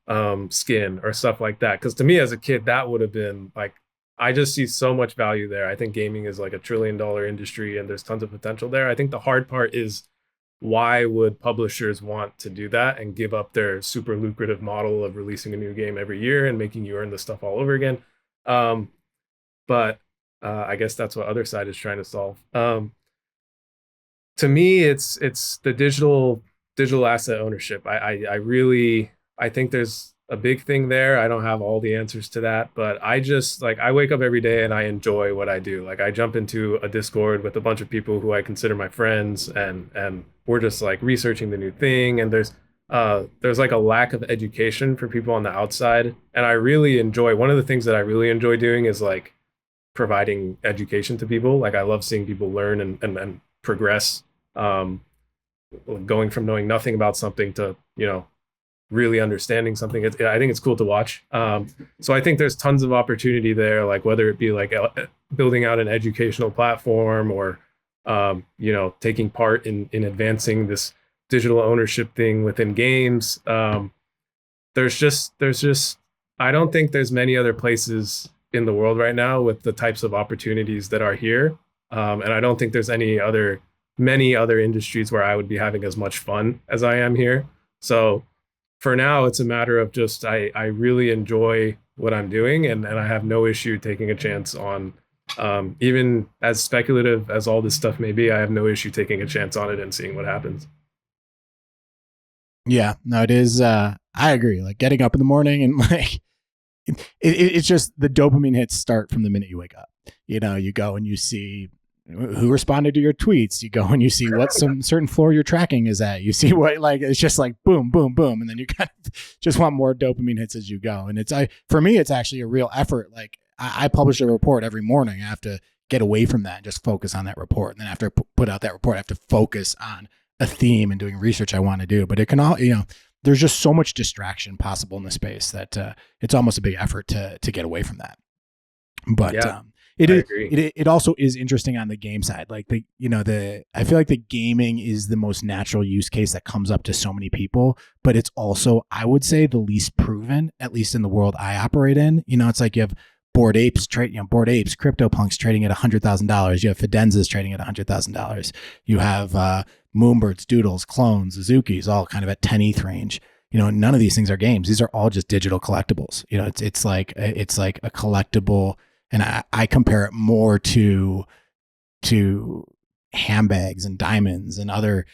skin or stuff like that. Because to me as a kid, that would have been like, I just see so much value there. I think gaming is like $1 trillion industry and there's tons of potential there. I think the hard part is, why would publishers want to do that and give up their super lucrative model of releasing a new game every year and making you earn the stuff all over again? But I guess that's what Otherside is trying to solve. To me, it's the digital asset ownership. I think there's a big thing there. I don't have all the answers to that, but I just like, I wake up every day and I enjoy what I do. Like I jump into a Discord with a bunch of people who I consider my friends, and we're just like researching the new thing. And there's like a lack of education for people on the outside. And I really enjoy, one of the things that I really enjoy doing is like providing education to people. Like I love seeing people learn and progress, going from knowing nothing about something to, you know, really understanding something. I think it's cool to watch. So I think there's tons of opportunity there, like whether it be like building out an educational platform or, you know, taking part in advancing this digital ownership thing within games. There's just, I don't think there's many other places in the world right now with the types of opportunities that are here. And I don't think there's many other industries where I would be having as much fun as I am here. So for now, it's a matter of just, I really enjoy what I'm doing, and I have no issue taking a chance on, even as speculative as all this stuff may be, I have no issue taking a chance on it and seeing what happens. Yeah, no, it is. I agree. Like getting up in the morning and like, it's just the dopamine hits start from the minute you wake up. You know, you go and you see who responded to your tweets. You go and you see what some certain floor your tracking is at. You see what, like, it's just like boom, boom, boom. And then you kind of just want more dopamine hits as you go. And for me, it's actually a real effort. Like I publish a report every morning. I have to get away from that and just focus on that report. And then after I put out that report, I have to focus on a theme and doing research I want to do. But it can all, there's just so much distraction possible in the space that it's almost a big effort to get away from that. But Yeah, it also is interesting on the game side. Like I feel like the gaming is the most natural use case that comes up to so many people, but it's also, I would say, the least proven, at least in the world I operate in. It's like you have Bored Apes CryptoPunks trading at $100,000. You have Fidenzas trading at $100,000. You have Moonbirds, Doodles, Clones, Zuzukis, all kind of at 10 ETH range. None of these things are games. These are all just digital collectibles. It's like a collectible. And I compare it more to handbags and diamonds and other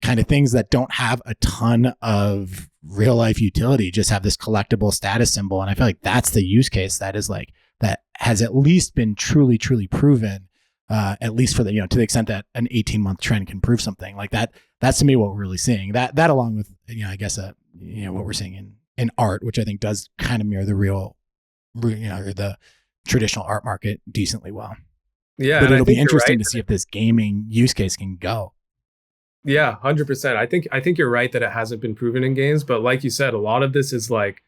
kind of things that don't have a ton of real life utility, just have this collectible status symbol. And I feel like that's the use case that has at least been truly, truly proven, at least for to the extent that an 18-month trend can prove something like that. That's to me what we're really seeing. That along with, I guess, what we're seeing in art, which I think does kind of mirror the real, or the traditional art market decently well. Yeah, but it'll be interesting to see if this gaming use case can go. Yeah, 100%. I think you're right that it hasn't been proven in games, but like you said, a lot of this is like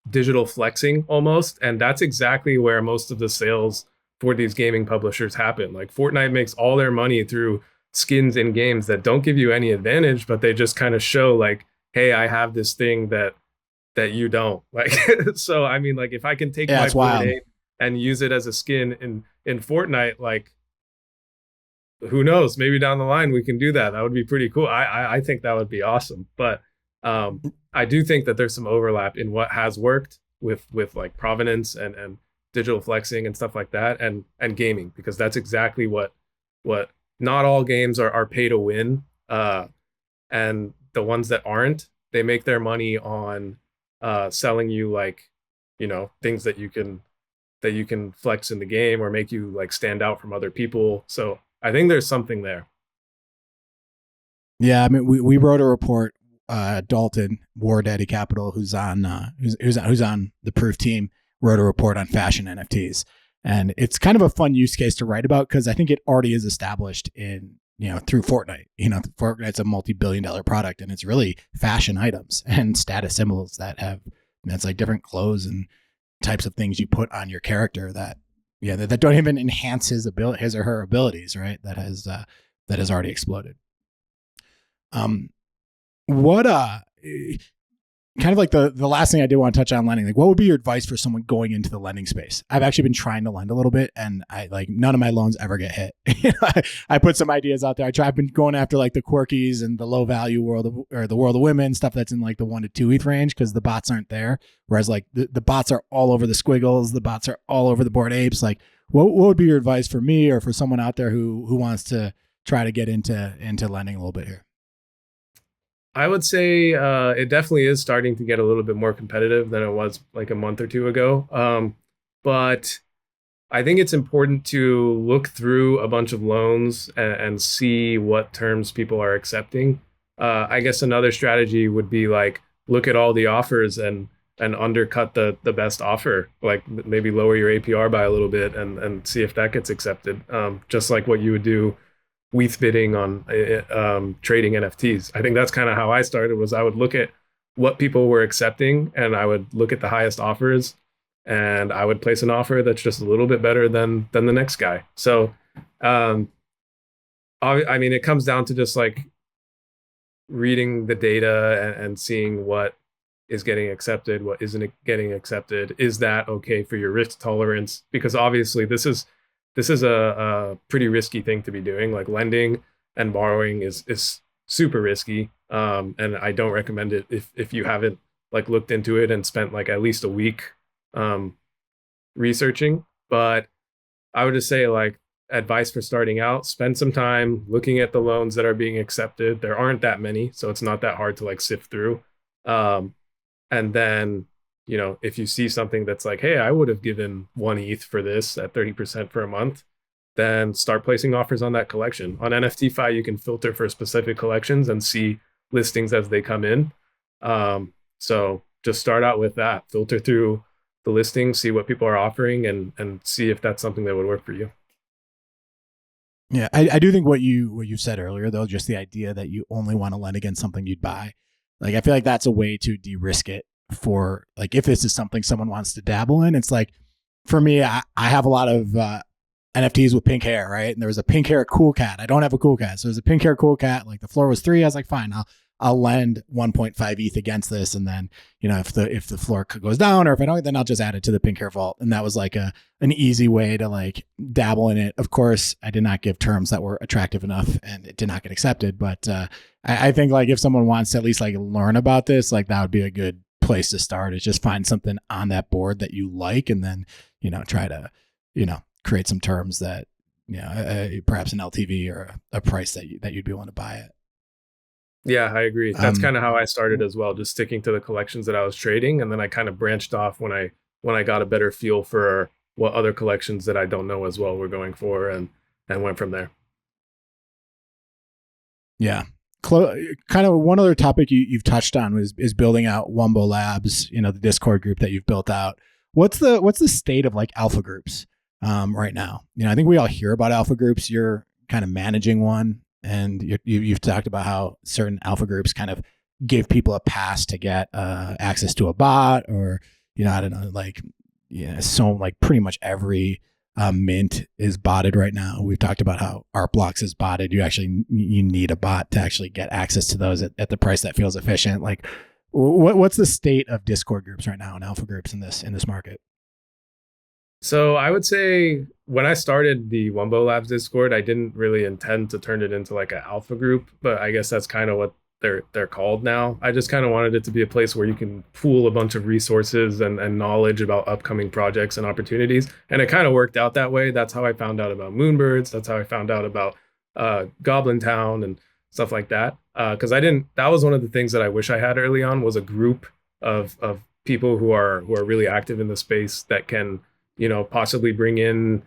digital flexing almost, and that's exactly where most of the sales for these gaming publishers happen. Like Fortnite makes all their money through skins in games that don't give you any advantage, but they just kind of show like, hey, I have this thing that you don't like. So I mean, like if I can take my Bored Ape and use it as a skin in Fortnite, like who knows, maybe down the line we can do that. That would be pretty cool. I think that would be awesome. But I do think that there's some overlap in what has worked with like provenance and digital flexing and stuff like that, and gaming, because that's exactly what not all games are pay to win, and the ones that aren't, they make their money on selling you like things that you can flex in the game or make you like stand out from other people. So I think there's something there. Yeah, I mean, we wrote a report. Dalton War Daddy Capital, who's on the Proof team, wrote a report on fashion NFTs, and it's kind of a fun use case to write about because I think it already is established in through Fortnite. Fortnite's a multi-billion-dollar product, and it's really fashion items and status symbols that's like different clothes and types of things you put on your character that don't even enhance his or her abilities, right? That has already exploded. What kind of like the last thing I did want to touch on lending, like what would be your advice for someone going into the lending space? I've actually been trying to lend a little bit, and none of my loans ever get hit. I put some ideas out there. I've been going after like the quirkies and the low value the world of women stuff that's in like the 1 to 2 ETH range, because the bots aren't there. Whereas like the bots are all over the squiggles, the bots are all over the Bored Apes. Like what would be your advice for me or for someone out there who wants to try to get into lending a little bit here? I would say it definitely is starting to get a little bit more competitive than it was like a month or two ago. But I think it's important to look through a bunch of loans and see what terms people are accepting. I guess another strategy would be like look at all the offers and undercut the best offer, like maybe lower your APR by a little bit and see if that gets accepted. Just like what you would do WETH bidding on trading NFTs. I think that's kind of how I started. Was I would look at what people were accepting, and I would look at the highest offers, and I would place an offer that's just a little bit better than the next guy. So, I mean, it comes down to just like reading the data and seeing what is getting accepted, what isn't getting accepted. Is that okay for your risk tolerance? Because obviously this is a pretty risky thing to be doing. Like lending and borrowing is super risky. And I don't recommend it if you haven't like looked into it and spent like at least a week researching. But I would just say like advice for starting out, spend some time looking at the loans that are being accepted. There aren't that many, so it's not that hard to like sift through. And then if you see something that's like, hey, I would have given 1 ETH for this at 30% for a month, then start placing offers on that collection. On NFTFi, you can filter for specific collections and see listings as they come in. So just start out with that. Filter through the listings, see what people are offering, and see if that's something that would work for you. Yeah, I do think what you said earlier, though, just the idea that you only want to lend against something you'd buy, like I feel like that's a way to de-risk it for, like, if this is something someone wants to dabble in. It's like, for me, I have a lot of NFTs with pink hair, right? And there was a pink hair cool cat. I don't have a cool cat, so there's a pink hair cool cat. Like the floor was 3. I was like, fine, I'll lend 1.5 ETH against this, and then if the floor goes down, or if I don't, then I'll just add it to the pink hair vault. And that was like an easy way to like dabble in it. Of course, I did not give terms that were attractive enough, and it did not get accepted. But I think like if someone wants to at least like learn about this, like that would be a good place to start. Is just find something on that board that you like, and then try to create some terms that perhaps an LTV or a price that you'd be willing to buy it. Yeah, I agree. That's kind of how I started as well, just sticking to the collections that I was trading. And then I kind of branched off when I got a better feel for what other collections that I don't know as well were going for, and went from there. Yeah. Kind of one other topic you've touched on is building out Wumbo Labs, the Discord group that you've built out. What's the state of like alpha groups right now? I think we all hear about alpha groups. You're kind of managing one. And you've talked about how certain alpha groups kind of give people a pass to get access to a bot, or I don't know, like so like pretty much every mint is botted right now. We've talked about how Art Blocks is botted. You need a bot to actually get access to those at the price that feels efficient. Like, what's the state of Discord groups right now and alpha groups in this market? So I would say when I started the Wumbo Labs Discord, I didn't really intend to turn it into like an alpha group, but I guess that's kind of what they're called now. I just kind of wanted it to be a place where you can pool a bunch of resources and knowledge about upcoming projects and opportunities. And it kind of worked out that way. That's how I found out about Moonbirds. That's how I found out about Goblin Town and stuff like that. Because that was one of the things that I wish I had early on, was a group of people who are really active in the space that can possibly bring in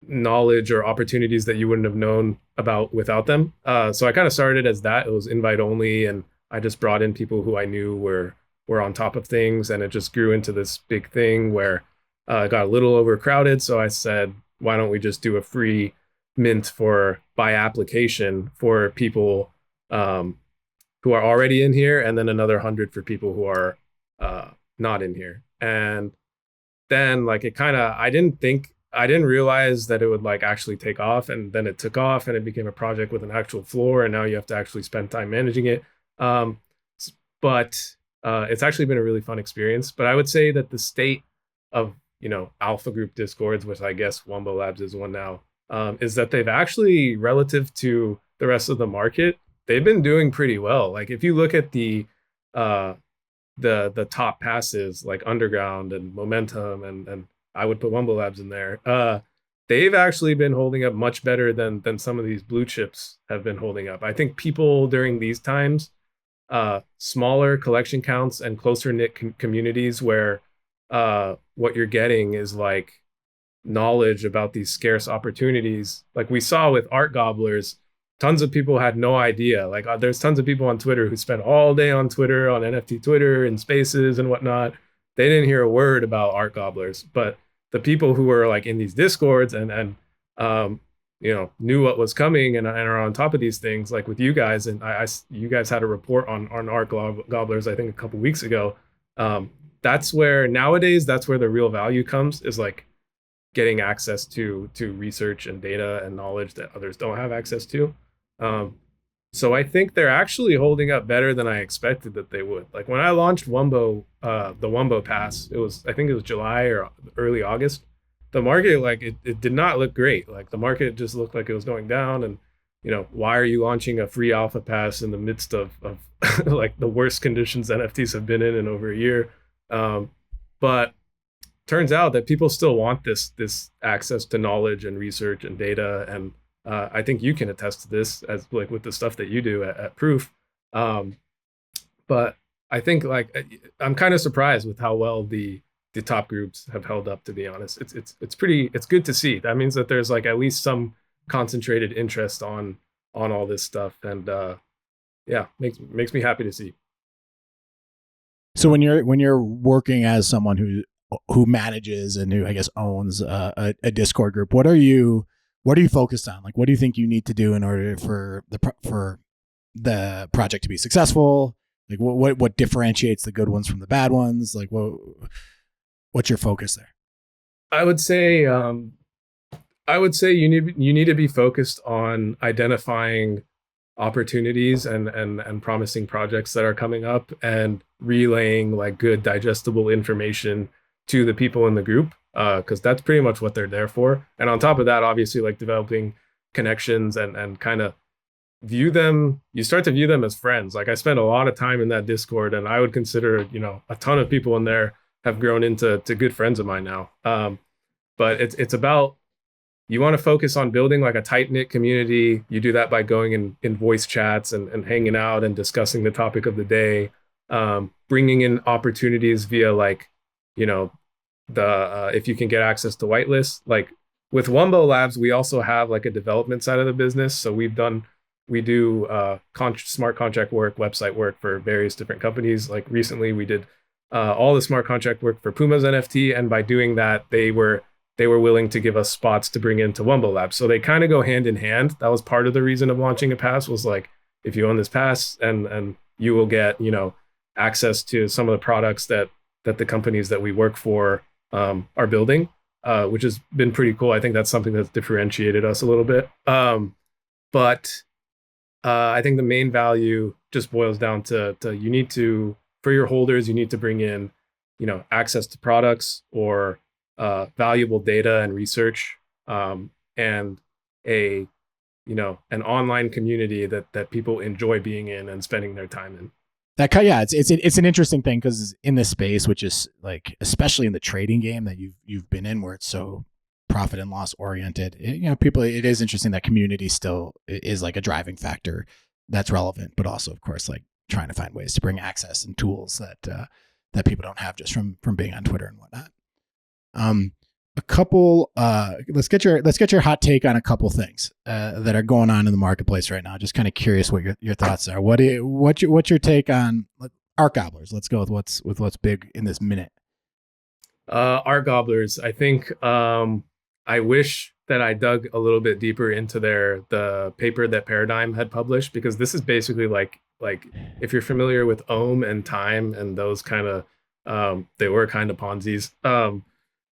knowledge or opportunities that you wouldn't have known about without them. So I kind of started as that. It was invite only, and I just brought in people who I knew were on top of things, and it just grew into this big thing where it got a little overcrowded. So I said, why don't we just do a free mint by application for people who are already in here, and then another 100 for people who are not in here. And then like it kind of, I didn't realize that it would like actually take off, and then it took off and it became a project with an actual floor, and now you have to actually spend time managing it. But it's actually been a really fun experience. But I would say that the state of alpha group Discords, which I guess Wumbo Labs is one now, is that they've actually, relative to the rest of the market, they've been doing pretty well. Like if you look at the top passes like Underground and Momentum, and I would put Wumbo Labs in there, they've actually been holding up much better than some of these blue chips have been holding up. I think people during these times, smaller collection counts and closer knit communities where what you're getting is like knowledge about these scarce opportunities. Like we saw with Art Gobblers, tons of people had no idea. Like there's tons of people on Twitter who spend all day on Twitter, on NFT Twitter and spaces and whatnot. They didn't hear a word about Art Gobblers, but the people who were like in these Discords and knew what was coming and are on top of these things, like with you guys, and you guys had a report on Art Gobblers, I think a couple weeks ago. That's where nowadays, that's where the real value comes, is like getting access to research and data and knowledge that others don't have access to. So I think they're actually holding up better than I expected that they would. Like when I launched Wumbo, the Wumbo Pass, I think it was July or early August. The market, like it did not look great. Like the market just looked like it was going down. And why are you launching a free alpha pass in the midst of like the worst conditions NFTs have been in over a year? But turns out that people still want this access to knowledge and research and data, and I think you can attest to this as like with the stuff that you do at Proof. But I think like I'm kind of surprised with how well the top groups have held up, to be honest. It's good to see. That means that there's like at least some concentrated interest on all this stuff, and makes me happy to see. So when you're working as someone who manages and who I guess owns a Discord group, what are you focused on? Like, what do you think you need to do in order for the project to be successful? Like, what differentiates the good ones from the bad ones? Like, what's your focus there? I would say you need to be focused on identifying opportunities and promising projects that are coming up and relaying like good digestible information to the people in the group, because that's pretty much what they're there for. And on top of that, obviously, like developing connections and kind of you start to view them as friends. Like I spent a lot of time in that Discord, and I would consider, a ton of people in there have grown into good friends of mine now. But it's about, you want to focus on building like a tight knit community. You do that by going in voice chats and hanging out and discussing the topic of the day, bringing in opportunities via like, if you can get access to whitelists. Like with Wumbo Labs, we also have like a development side of the business. So we do smart contract work, website work for various different companies. Like recently we did all the smart contract work for Puma's NFT. And by doing that, they were willing to give us spots to bring into Wumbo Labs. So they kind of go hand in hand. That was part of the reason of launching a pass, was like, if you own this pass and you will get, access to some of the products that the companies that we work for are building, which has been pretty cool. I think that's something that's differentiated us a little bit. But I think the main value just boils down to you need to, for your holders, you need to bring in, access to products or valuable data and research, and an online community that people enjoy being in and spending their time in. It's an interesting thing, because in this space, which is like, especially in the trading game that you've been in, where it's so profit and loss oriented, it is interesting that community still is like a driving factor that's relevant, but also of course like trying to find ways to bring access and tools that people don't have just from being on Twitter and whatnot. Let's get your hot take on a couple things that are going on in the marketplace right now. Just kind of curious what your thoughts are. What's your take on art gobblers? Let's go with what's big in this minute. Art gobblers. I think I wish that I dug a little bit deeper into the paper that Paradigm had published, because this is basically like if you're familiar with Ohm and Time and those kind of they were kind of Ponzi's.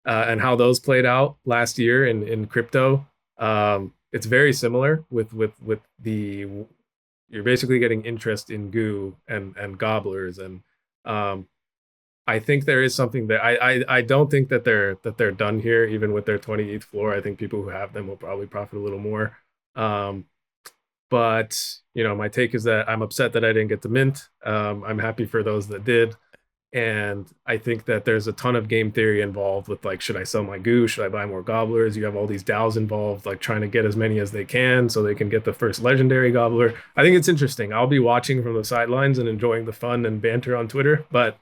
And how those played out last year in crypto. It's very similar with you're basically getting interest in goo and gobblers. And I think there is something that I don't think that they're done here, even with their 28th floor. I think people who have them will probably profit a little more. But my take is that I'm upset that I didn't get to mint. I'm happy for those that did. And I think that there's a ton of game theory involved with like, should I sell my goo? Should I buy more gobblers? You have all these DAOs involved, like trying to get as many as they can so they can get the first legendary gobbler. I think it's interesting. I'll be watching from the sidelines and enjoying the fun and banter on Twitter. But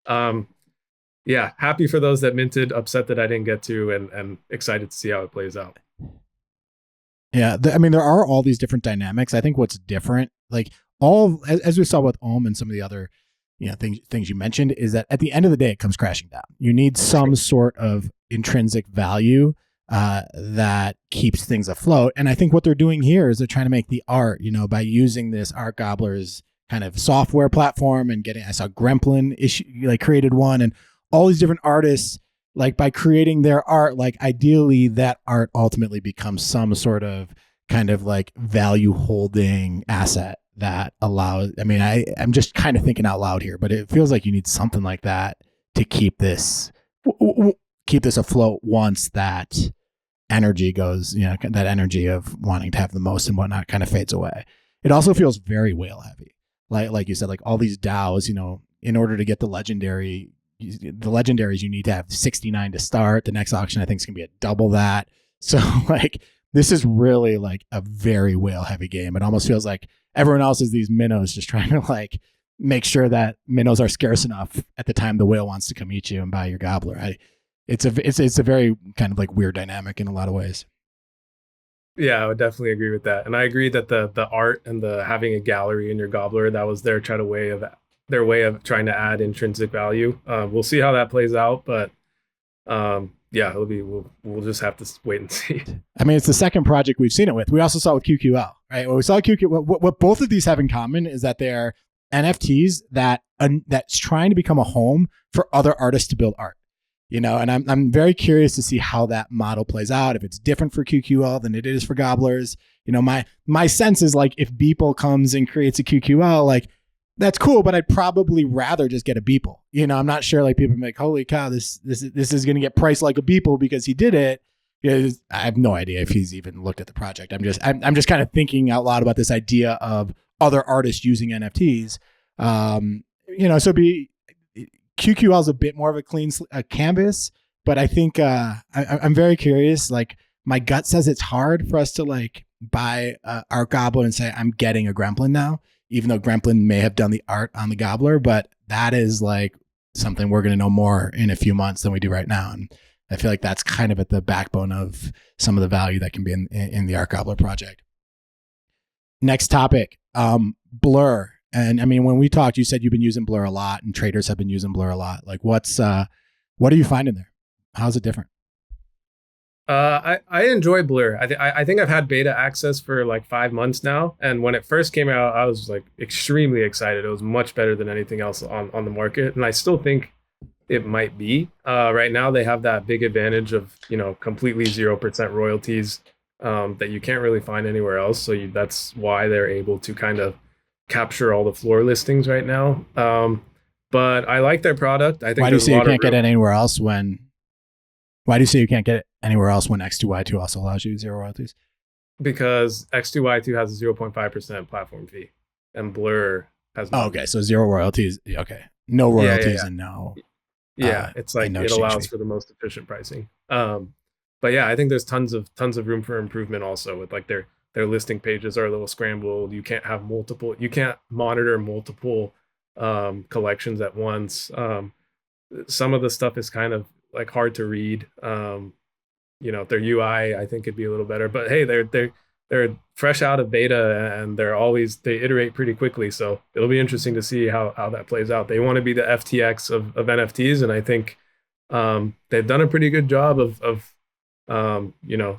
happy for those that minted, upset that I didn't get to, and excited to see how it plays out. Yeah, there are all these different dynamics. I think what's different, like as we saw with Ohm and some of the other things you mentioned, is that at the end of the day, it comes crashing down. You need some sort of intrinsic value that keeps things afloat. And I think what they're doing here is they're trying to make the art, by using this art gobblers kind of software platform and I saw Gremlin created one, and all these different artists, like by creating their art, like ideally that art ultimately becomes some sort of kind of like value holding asset that allows, I'm just kind of thinking out loud here, but it feels like you need something like that to keep this afloat once that energy goes, that energy of wanting to have the most and whatnot kind of fades away. It also feels very whale heavy. Like you said, like all these DAOs, in order to get the legendaries, you need to have 69 to start. The next auction, I think, is going to be at double that. So like, this is really like a very whale heavy game. It almost feels like everyone else is these minnows just trying to like make sure that minnows are scarce enough at the time the whale wants to come eat you and buy your gobbler. It's a very kind of like weird dynamic in a lot of ways. Yeah, I would definitely agree with that. And I agree that the art and the having a gallery in your gobbler, that was their way of their way of trying to add intrinsic value. We'll see how that plays out, but yeah, it'll be we'll just have to wait and see. I mean, it's the second project we've seen it with. We also saw it with QQL, right? Well, we saw what both of these have in common is that they're NFTs that's trying to become a home for other artists to build art. And I'm very curious to see how that model plays out. If it's different for QQL than it is for Gobblers. My sense is like if Beeple comes and creates a QQL, like that's cool, but I'd probably rather just get a Beeple. I'm not sure like people are like, holy cow, this is going to get priced like a Beeple because he did it. I have no idea if he's even looked at the project. I'm just kind of thinking out loud about this idea of other artists using NFTs. So QQL is a bit more of a clean canvas, but I think I'm very curious. Like my gut says it's hard for us to like buy our Goblin and say I'm getting a Gremlin now, even though Gremlin may have done the art on the Gobbler, but that is like something we're going to know more in a few months than we do right now. And I feel like that's kind of at the backbone of some of the value that can be in the Art Gobbler project. Next topic, Blur. And I mean, when we talked, you said you've been using Blur a lot and traders have been using Blur a lot. Like what are you finding there? How's it different? I enjoy Blur. I think I've had beta access for like 5 months now. And when it first came out, I was like extremely excited. It was much better than anything else on the market. And I still think it might be. Right now, they have that big advantage of, completely 0% royalties that you can't really find anywhere else. So that's why they're able to kind of capture all the floor listings right now. But I like their product. I think why do you say you can't get it anywhere else when? Why do you say you can't get it anywhere else when X2Y2 also allows you 0 royalties? Because X2Y2 has a 0.5% platform fee, and Blur has no. Oh, okay, so 0 royalties. Okay, no royalties and no. Yeah, it's like it allows for the most efficient pricing. But yeah, I think there's tons of room for improvement also with like their listing pages are a little scrambled. You can't have multiple. You can't monitor multiple collections at once. Some of the stuff is kind of like hard to read. Their UI I think could be a little better, but hey, they're fresh out of beta and they iterate pretty quickly. So it'll be interesting to see how that plays out. They want to be the FTX of NFTs. And I think they've done a pretty good job of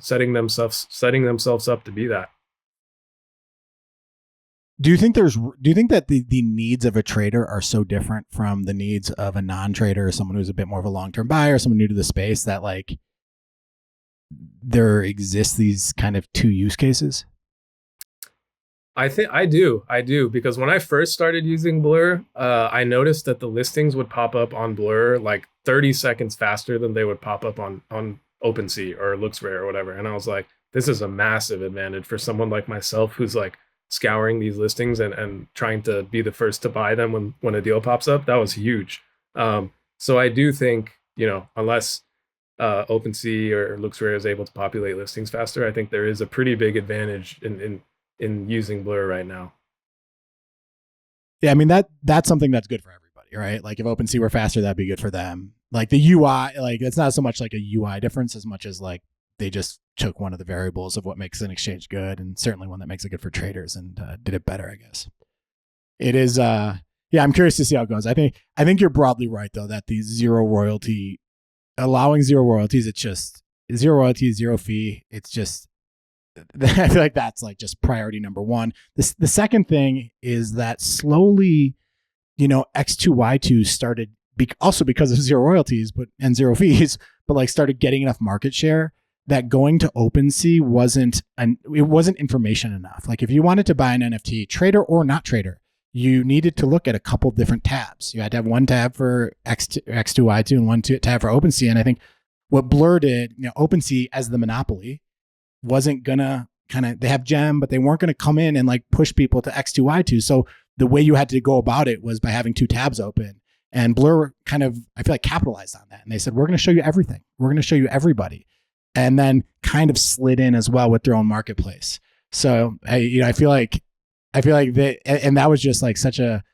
setting themselves up to be that. Do you think that the needs of a trader are so different from the needs of a non-trader or someone who's a bit more of a long-term buyer, someone new to the space, that like there exists these kind of two use cases? I think I do because when I first started using Blur, I noticed that the listings would pop up on Blur like 30 seconds faster than they would pop up on OpenSea or LooksRare or whatever. And I was like, this is a massive advantage for someone like myself who's like scouring these listings and trying to be the first to buy them when a deal pops up. That was huge. So I do think, unless OpenSea or LooksRare is able to populate listings faster, I think there is a pretty big advantage in using Blur right now. Yeah, I mean that's something that's good for everybody, right? Like if OpenSea were faster, that'd be good for them. Like the UI, like it's not so much like a UI difference as much as like they just took one of the variables of what makes an exchange good, and certainly one that makes it good for traders, and did it better, I guess. It is, I'm curious to see how it goes. I think you're broadly right though that the allowing 0 royalties, it's just 0 royalties, 0 fee. It's just, I feel like that's like just priority number one. The second thing is that slowly, X2Y2 started also because of 0 royalties, and 0 fees, but like started getting enough market share that going to OpenSea wasn't information enough. Like if you wanted to buy an NFT, trader or not trader, you needed to look at a couple different tabs. You had to have one tab for X2Y2 and one tab for OpenSea. And I think what Blur did, OpenSea as the monopoly wasn't gonna they have Gem, but they weren't gonna come in and like push people to X2Y2. So the way you had to go about it was by having 2 tabs open. And Blur I feel like capitalized on that. And they said, we're going to show you everything. We're going to show you everybody. And then kind of slid in as well with their own marketplace. So I feel like they, and that was just like such a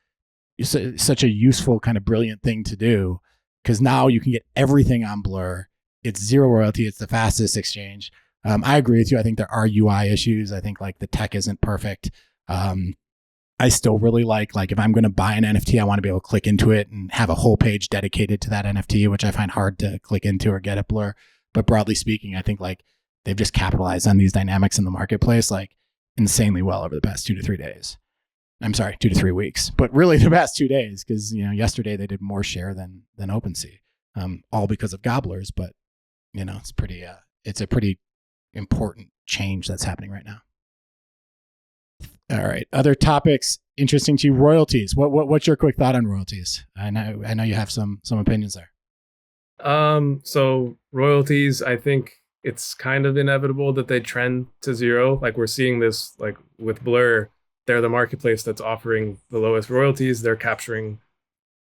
useful kind of brilliant thing to do, because now you can get everything on Blur. It's 0 royalty. It's the fastest exchange. I agree with you. I think there are UI issues. I think like the tech isn't perfect. I I still really like if I'm going to buy an NFT, I want to be able to click into it and have a whole page dedicated to that NFT, which I find hard to click into or get at Blur. But broadly speaking, I think like they've just capitalized on these dynamics in the marketplace like insanely well over the past 2 to 3 days. I'm sorry, 2 to 3 weeks, but really the past 2 days, because yesterday they did more share than OpenSea, all because of Gobblers. But it's a pretty important change that's happening right now. All right, other topics interesting to you. Royalties. What's your quick thought on royalties? I know you have some opinions there. So royalties, I think it's kind of inevitable that they trend to zero. Like we're seeing this like with Blur. They're the marketplace that's offering the lowest royalties. They're capturing,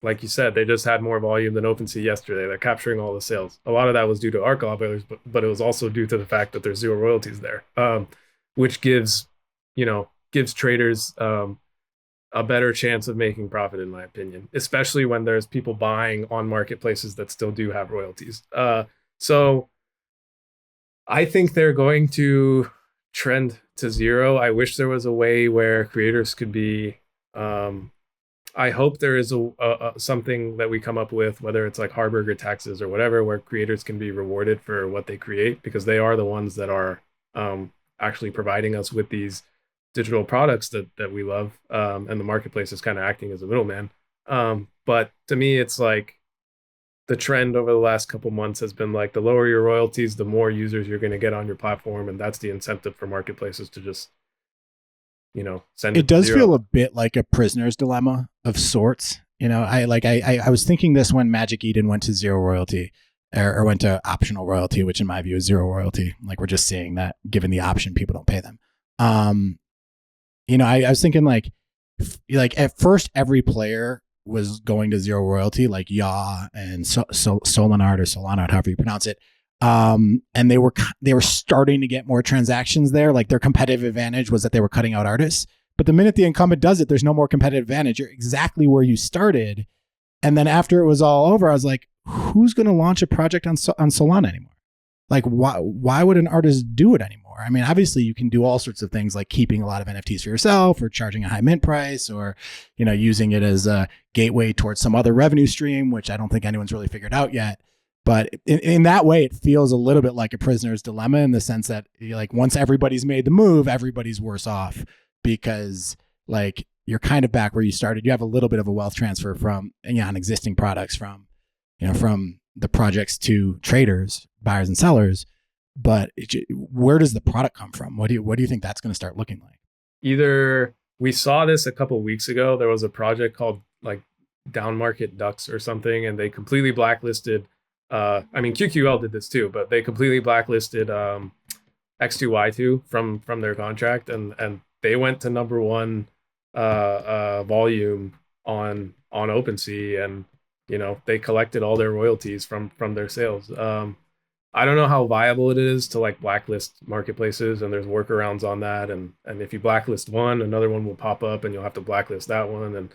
like you said, they just had more volume than OpenSea yesterday. They're capturing all the sales. A lot of that was due to our Gobblers, but it was also due to the fact that there's zero royalties there, which gives traders a better chance of making profit, in my opinion, especially when there's people buying on marketplaces that still do have royalties. So I think they're going to trend to zero. I wish there was a way where creators could be, I hope there is a something that we come up with, whether it's like Harburger taxes or whatever, where creators can be rewarded for what they create, because they are the ones that are actually providing us with these digital products that we love, and the marketplace is kind of acting as a middleman. But to me, it's like the trend over the last couple months has been like the lower your royalties, the more users you're going to get on your platform, and that's the incentive for marketplaces to just send it does feel a bit like a prisoner's dilemma of sorts. I was thinking this when Magic Eden went to zero royalty or went to optional royalty, which in my view is zero royalty. Like we're just seeing that given the option, people don't pay them. I was thinking like at first every player was going to zero royalty, like Yaw and Solanard or Solanard, however you pronounce it. And they were starting to get more transactions there. Like their competitive advantage was that they were cutting out artists. But the minute the incumbent does it, there's no more competitive advantage. You're exactly where you started. And then after it was all over, I was like, who's going to launch a project on Solana anymore? Like, why would an artist do it anymore? I mean, obviously you can do all sorts of things like keeping a lot of NFTs for yourself or charging a high mint price or, using it as a gateway towards some other revenue stream, which I don't think anyone's really figured out yet. But in that way, it feels a little bit like a prisoner's dilemma in the sense that like once everybody's made the move, everybody's worse off because like you're kind of back where you started. You have a little bit of a wealth transfer from on existing products from the projects to traders, buyers and sellers. But where does the product come from? What do you think that's going to start looking like? Either we saw this a couple of weeks ago. There was a project called like Down Market Ducks or something, and they completely blacklisted. QQL did this too, but they completely blacklisted X2Y2 from their contract, and they went to number one volume on OpenSea, and they collected all their royalties from their sales. I don't know how viable it is to like blacklist marketplaces, and there's workarounds on that. And if you blacklist one, another one will pop up and you'll have to blacklist that one and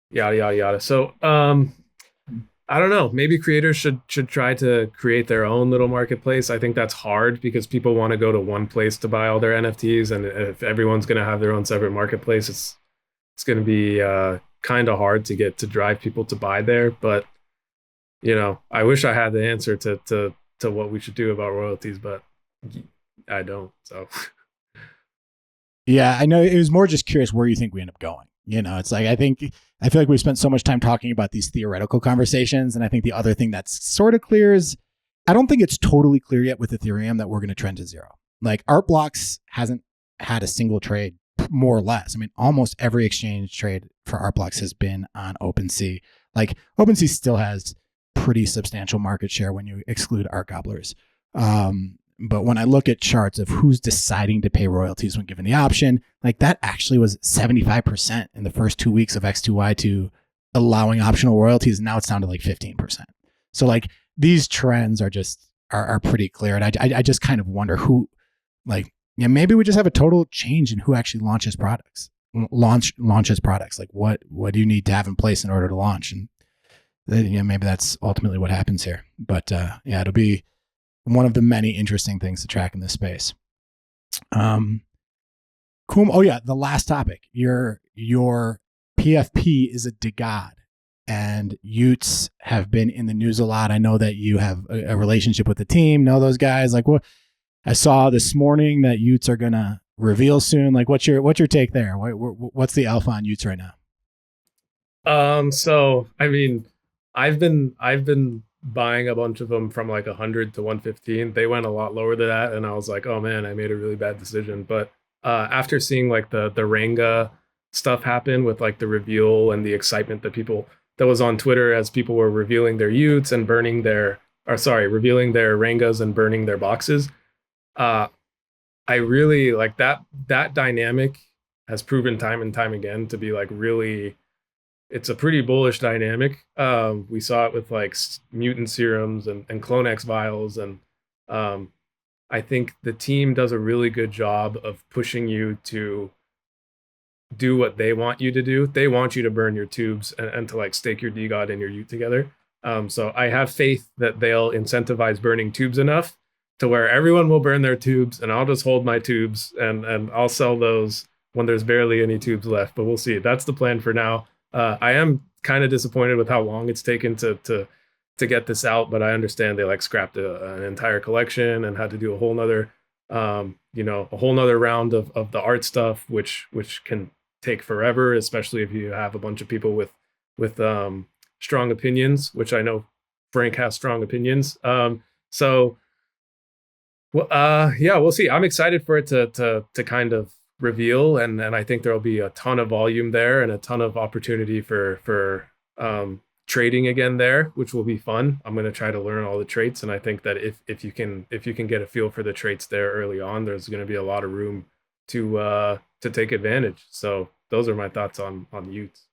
yada, yada, yada. So I don't know. Maybe creators should try to create their own little marketplace. I think that's hard because people want to go to one place to buy all their NFTs. And if everyone's going to have their own separate marketplace, it's going to be kind of hard to drive people to buy there. But, I wish I had the answer to what we should do about royalties, but I don't. So yeah, I know. It was more just curious where you think we end up going. It's like I feel like we've spent so much time talking about these theoretical conversations, and I think the other thing that's sort of clear is I don't think it's totally clear yet with Ethereum that we're going to trend to zero. Like Art Blocks hasn't had a single trade, more or less. I mean, almost every exchange trade for Art Blocks has been on OpenSea. Like OpenSea still has pretty substantial market share when you exclude Art Gobblers. But when I look at charts of who's deciding to pay royalties when given the option, like that actually was 75% in the first 2 weeks of X2Y2 allowing optional royalties. And now it's down to like 15%. So like these trends are pretty clear. And I just kind of wonder who, like, maybe we just have a total change in who actually launches products. Like what do you need to have in place in order to launch? And maybe that's ultimately what happens here. But it'll be one of the many interesting things to track in this space. Cool. Oh yeah, the last topic. You're your PFP is a DGod, and Utes have been in the news a lot. I know that you have a relationship with the team, know those guys. Like, what I saw this morning that Utes are gonna reveal soon. Like, what's your take there? What's the alpha on Utes right now? So I mean, I've been buying a bunch of them from like 100 to 115. They went a lot lower than that, and I was like, oh man, I made a really bad decision. But after seeing like the Ranga stuff happen with like the reveal and the excitement that was on Twitter as people were revealing their Utes and revealing their Rangas and burning their boxes, I really like that dynamic has proven time and time again to be like really, it's a pretty bullish dynamic. We saw it with like mutant serums and Clonex vials. And I think the team does a really good job of pushing you to do what they want you to do. They want you to burn your tubes and to like stake your DGod and your Ute together. So I have faith that they'll incentivize burning tubes enough to where everyone will burn their tubes, and I'll just hold my tubes and I'll sell those when there's barely any tubes left. But we'll see. That's the plan for now. I am kind of disappointed with how long it's taken to get this out, but I understand they like scrapped an entire collection and had to do a whole nother round of the art stuff, which can take forever, especially if you have a bunch of people with strong opinions, which I know Frank has strong opinions. Yeah, we'll see. I'm excited for it to kind of reveal, and I think there'll be a ton of volume there and a ton of opportunity for trading again there, which will be fun. I'm going to try to learn all the traits, and I think that if you can get a feel for the traits there early on, there's going to be a lot of room to take advantage. So those are my thoughts on Utes.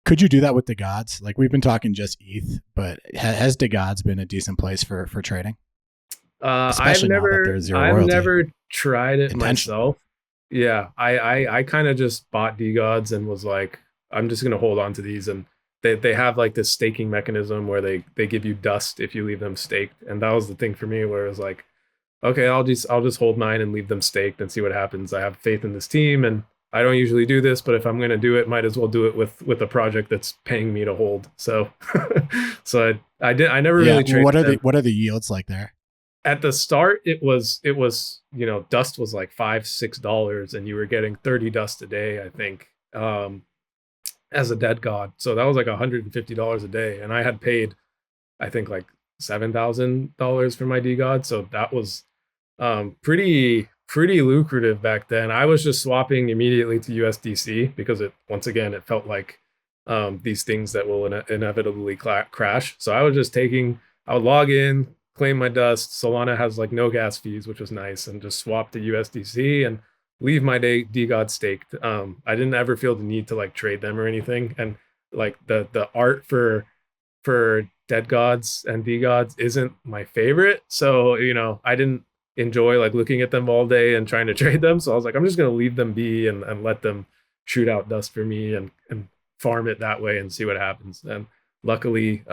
Could you do that with DGods? Like, we've been talking just ETH, but has DGods been a decent place for trading? I've never tried it myself. Yeah, I kind of just bought DGods and was like, I'm just gonna hold on to these, and they have like this staking mechanism where they give you dust if you leave them staked, and that was the thing for me where it was like, okay, I'll just hold mine and leave them staked and see what happens. I have faith in this team, and I don't usually do this, but if I'm gonna do it, might as well do it with a project that's paying me to hold. So so I never really traded. What are the yields like there? At the start, it was, dust was like $5-6, and you were getting 30 dust a day, I think, as a dead god. So that was like $150 a day, and I had paid, I think, like $7,000 for my DGod. So that was pretty lucrative back then. I was just swapping immediately to USDC because it felt like these things that will inevitably crash. So I would log in, claim my dust. Solana has like no gas fees, which was nice, and just swap to USDC and leave my DGod staked. I didn't ever feel the need to like trade them or anything. And like the art for dead gods and DGods isn't my favorite. So, I didn't enjoy like looking at them all day and trying to trade them. So I was like, I'm just going to leave them be and let them shoot out dust for me and farm it that way and see what happens. And luckily,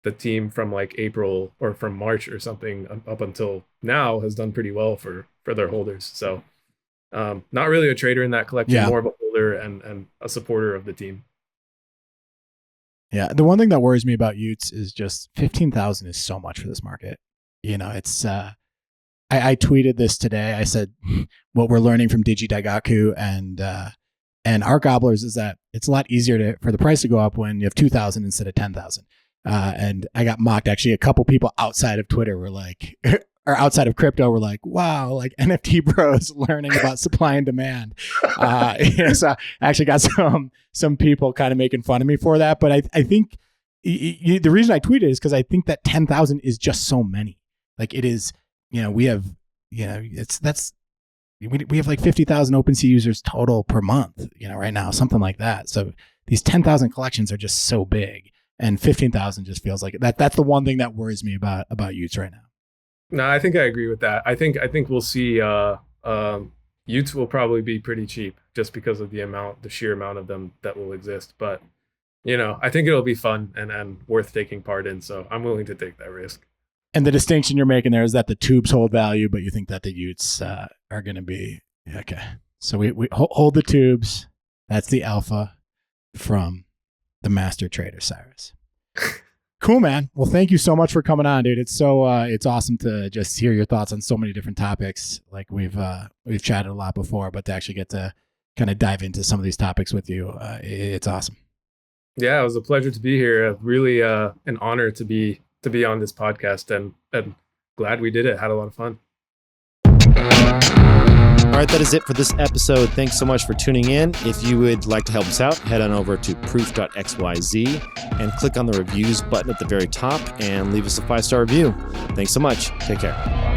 the team from like April or from March or something up until now has done pretty well for their holders. So not really a trader in that collection, more of a holder and a supporter of the team. Yeah. The one thing that worries me about Utes is just 15,000 is so much for this market. It's I tweeted this today. I said what we're learning from Digi and our Gobblers is that it's a lot easier for the price to go up when you have 2,000 instead of 10,000. And I got mocked. Actually, a couple people outside of Twitter were like, or outside of crypto were like, wow, like NFT bros learning about supply and demand. So I actually got some people kind of making fun of me for that. But I think the reason I tweeted is because I think that 10,000 is just so many. Like it is, we have, we have like 50,000 OpenSea users total per month, right now, something like that. So these 10,000 collections are just so big. And 15,000 just feels like it. That's the one thing that worries me about Utes right now. No, I think I agree with that. I think we'll see Utes will probably be pretty cheap just because of the sheer amount of them that will exist. But I think it'll be fun and worth taking part in. So I'm willing to take that risk. And the distinction you're making there is that the tubes hold value, but you think that the Utes are going to be okay. So we hold the tubes. That's the alpha from the master trader, Cyrus. Cool, man. Well, thank you so much for coming on, dude. It's awesome to just hear your thoughts on so many different topics. Like we've chatted a lot before, but to actually get to kind of dive into some of these topics with you, it's awesome. Yeah, it was a pleasure to be here. Really an honor to be on this podcast, and glad we did it. Had a lot of fun. All right, that is it for this episode. Thanks so much for tuning in. If you would like to help us out, head on over to proof.xyz and click on the reviews button at the very top and leave us a 5-star review. Thanks so much. Take care.